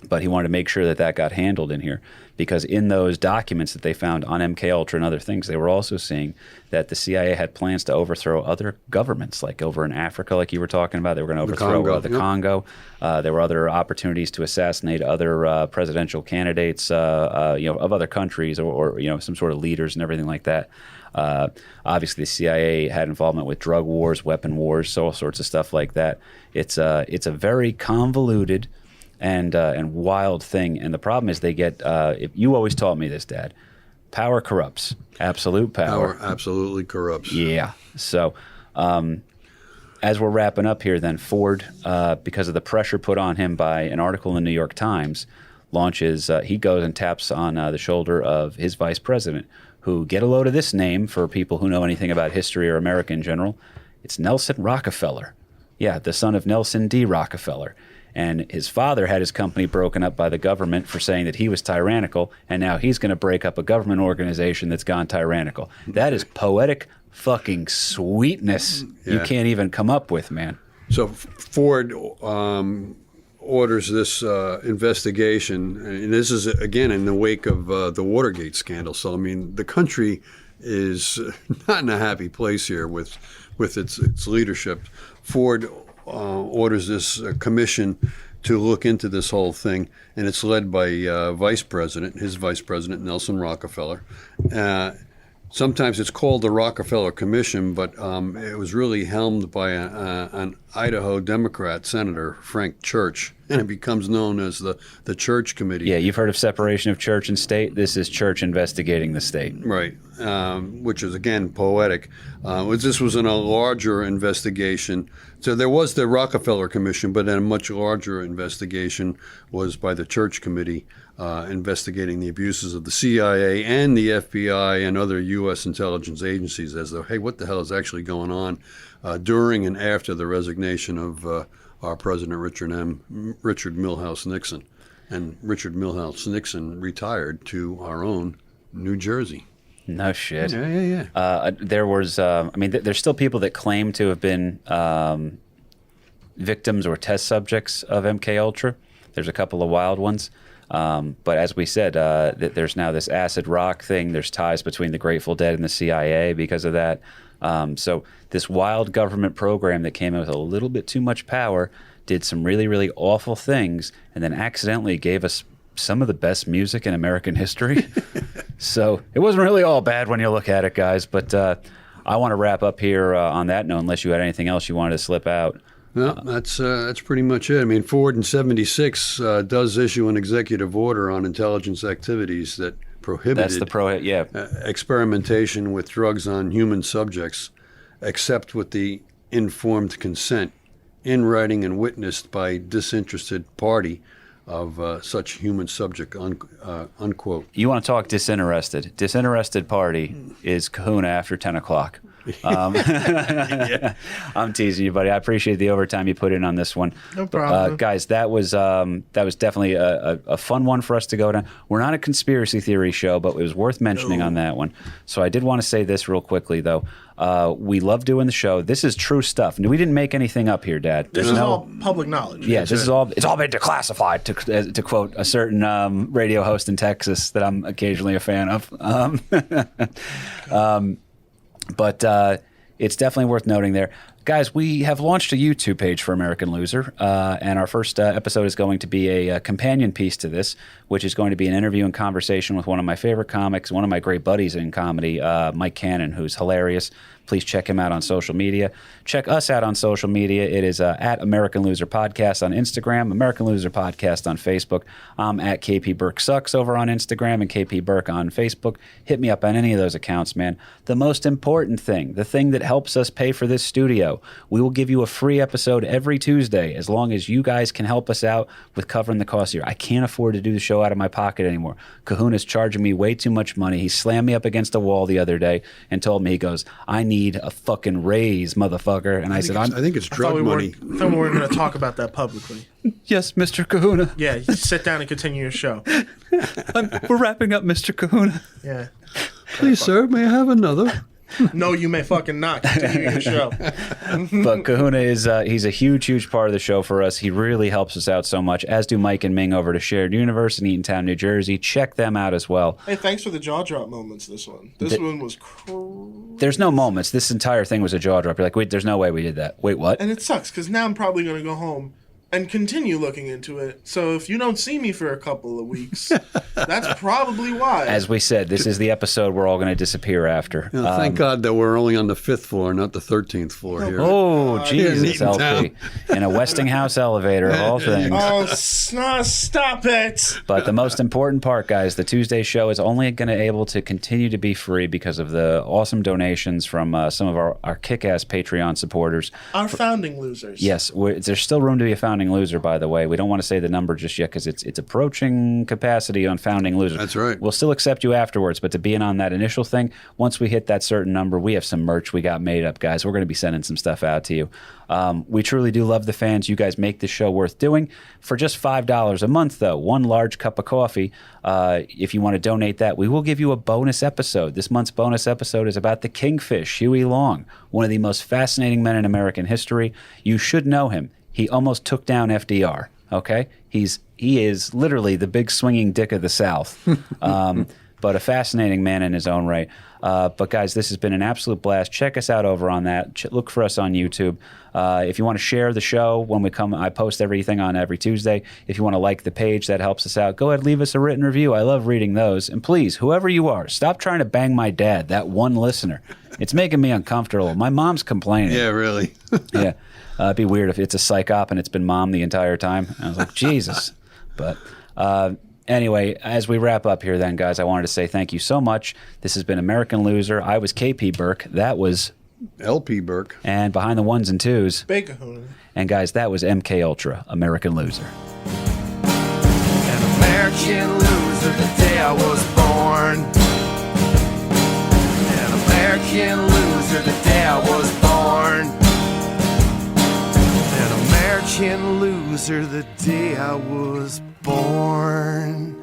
But he wanted to make sure that got handled in here, because in those documents that they found on MKUltra and other things, they were also seeing that the CIA had plans to overthrow other governments, like over in Africa, like you were talking about. They were going to overthrow the Congo. There were other opportunities to assassinate other presidential candidates, of other countries or some sort of leaders and everything like that. Obviously, the CIA had involvement with drug wars, weapon wars, so all sorts of stuff like that. It's a very convoluted and wild thing. And the problem is they get, you always taught me this, Dad, power corrupts. Absolute power. Power absolutely corrupts. Yeah. So as we're wrapping up here then, Ford, because of the pressure put on him by an article in the New York Times, launches, he goes and taps on the shoulder of his vice president, who, get a load of this name for people who know anything about history or America in general. It's Nelson Rockefeller. Yeah, the son of Nelson D. Rockefeller. And his father had his company broken up by the government for saying that he was tyrannical, and now he's going to break up a government organization that's gone tyrannical. That is poetic fucking sweetness you can't even come up with, man. So Ford orders this investigation, and this is again in the wake of the Watergate scandal. So I mean, the country is not in a happy place here with its leadership. Ford orders this commission to look into this whole thing, and it's led by his vice president, Nelson Rockefeller. Sometimes it's called the Rockefeller Commission, but it was really helmed by an Idaho Democrat Senator, Frank Church, and it becomes known as the Church Committee. Yeah, you've heard of separation of church and state. This is church investigating the state. Right, which is, again, poetic. This was in a larger investigation. So there was the Rockefeller Commission, but then a much larger investigation was by the Church Committee, investigating the abuses of the CIA and the FBI and other U.S. intelligence agencies as though, hey, what the hell is actually going on during and after the resignation of our President Richard Milhouse Nixon. And Richard Milhouse Nixon retired to our own New Jersey. No shit. Yeah. There was, there's still people that claim to have been victims or test subjects of MK Ultra. There's a couple of wild ones. But as we said, there's now this acid rock thing. There's ties between the Grateful Dead and the CIA because of that. So this wild government program that came in with a little bit too much power did some really, really awful things and then accidentally gave us some of the best music in American history. So it wasn't really all bad when you look at it, guys. But I want to wrap up here on that note, unless you had anything else you wanted to slip out. No, that's pretty much it. I mean, Ford in '76 does issue an executive order on intelligence activities that prohibited experimentation with drugs on human subjects, except with the informed consent, in writing and witnessed by disinterested party of such human subject, unquote. You want to talk disinterested? Disinterested party is Kahuna after 10 o'clock. Yeah. I'm teasing you, buddy. I appreciate the overtime you put in on this one. No problem. Guys, that was definitely a fun one for us to go down. We're not a conspiracy theory show, but it was worth mentioning on that one. So I did want to say this real quickly, though. We love doing the show. This is true stuff. We didn't make anything up here, Dad. This is all public knowledge. Yeah, it's all been declassified, to quote a certain radio host in Texas that I'm occasionally a fan of. But it's definitely worth noting there. Guys, we have launched a YouTube page for American Loser, and our first episode is going to be a companion piece to this, which is going to be an interview and conversation with one of my favorite comics, one of my great buddies in comedy, Mike Cannon, who's hilarious. Please check him out on social media. Check us out on social media. It is at American Loser Podcast on Instagram, American Loser Podcast on Facebook. I'm at KP Burke Sucks over on Instagram and KP Burke on Facebook. Hit me up on any of those accounts, man. The most important thing, the thing that helps us pay for this studio, we will give you a free episode every Tuesday as long as you guys can help us out with covering the cost here. I can't afford to do the show out of my pocket anymore. Kahuna's charging me way too much money. He slammed me up against a wall the other day and told me, he goes, I need a fucking raise, motherfucker. And I said, I think it's drug money. I thought we weren't going to talk about that publicly. Yes, Mr. Kahuna. Yeah, you sit down and continue your show. We're wrapping up, Mr. Kahuna. Yeah. Please, sir, may I have another? No, you may fucking not continue your show. But Kahuna is he's a huge, huge part of the show for us. He really helps us out so much, as do Mike and Ming over to Shared Universe in Eatontown, New Jersey. Check them out as well. Hey, thanks for the jaw drop moments, this one. This one was There's no moments. This entire thing was a jaw drop. You're like, wait, there's no way we did that. Wait, what? And it sucks, because now I'm probably going to go home and continue looking into it. So if you don't see me for a couple of weeks, that's probably why. As we said, this is the episode we're all going to disappear after. Thank God that we're only on the 5th floor, not the 13th floor here. Oh, Jesus, Here in LP. In a Westinghouse elevator, of all things. Oh, stop it. But the most important part, guys, the Tuesday show is only going to be able to continue to be free because of the awesome donations from some of our kick-ass Patreon supporters. Our founding losers. Yes, there's still room to be a founding loser, by the way. We don't want to say the number just yet because it's approaching capacity on founding losers. That's right. We'll still accept you afterwards, but to be in on that initial thing, once we hit that certain number, we have some merch we got made up, guys. We're going to be sending some stuff out to you. We truly do love the fans. You guys make this show worth doing. For just $5 a month, though, one large cup of coffee, if you want to donate that, we will give you a bonus episode. This month's bonus episode is about the Kingfish, Huey Long, one of the most fascinating men in American history. You should know him. He almost took down FDR. Okay, he is literally the big swinging dick of the South, but a fascinating man in his own right. But guys, this has been an absolute blast. Check us out over on that. Look for us on YouTube. If you want to share the show when we come, I post everything on every Tuesday. If you want to like the page, that helps us out. Go ahead, leave us a written review. I love reading those. And please, whoever you are, stop trying to bang my dad, that one listener. It's making me uncomfortable. My mom's complaining. Yeah, really. Yeah. It'd be weird if it's a psych op and it's been mom the entire time. I was like, Jesus. But anyway, as we wrap up here then, guys, I wanted to say thank you so much. This has been American Loser. I was KP Burke. That was LP Burke. And behind the ones and twos. Big kahuna. And guys, that was MK Ultra, American Loser. An American loser the day I was born. An American loser the day I was born. An American loser the day I was born.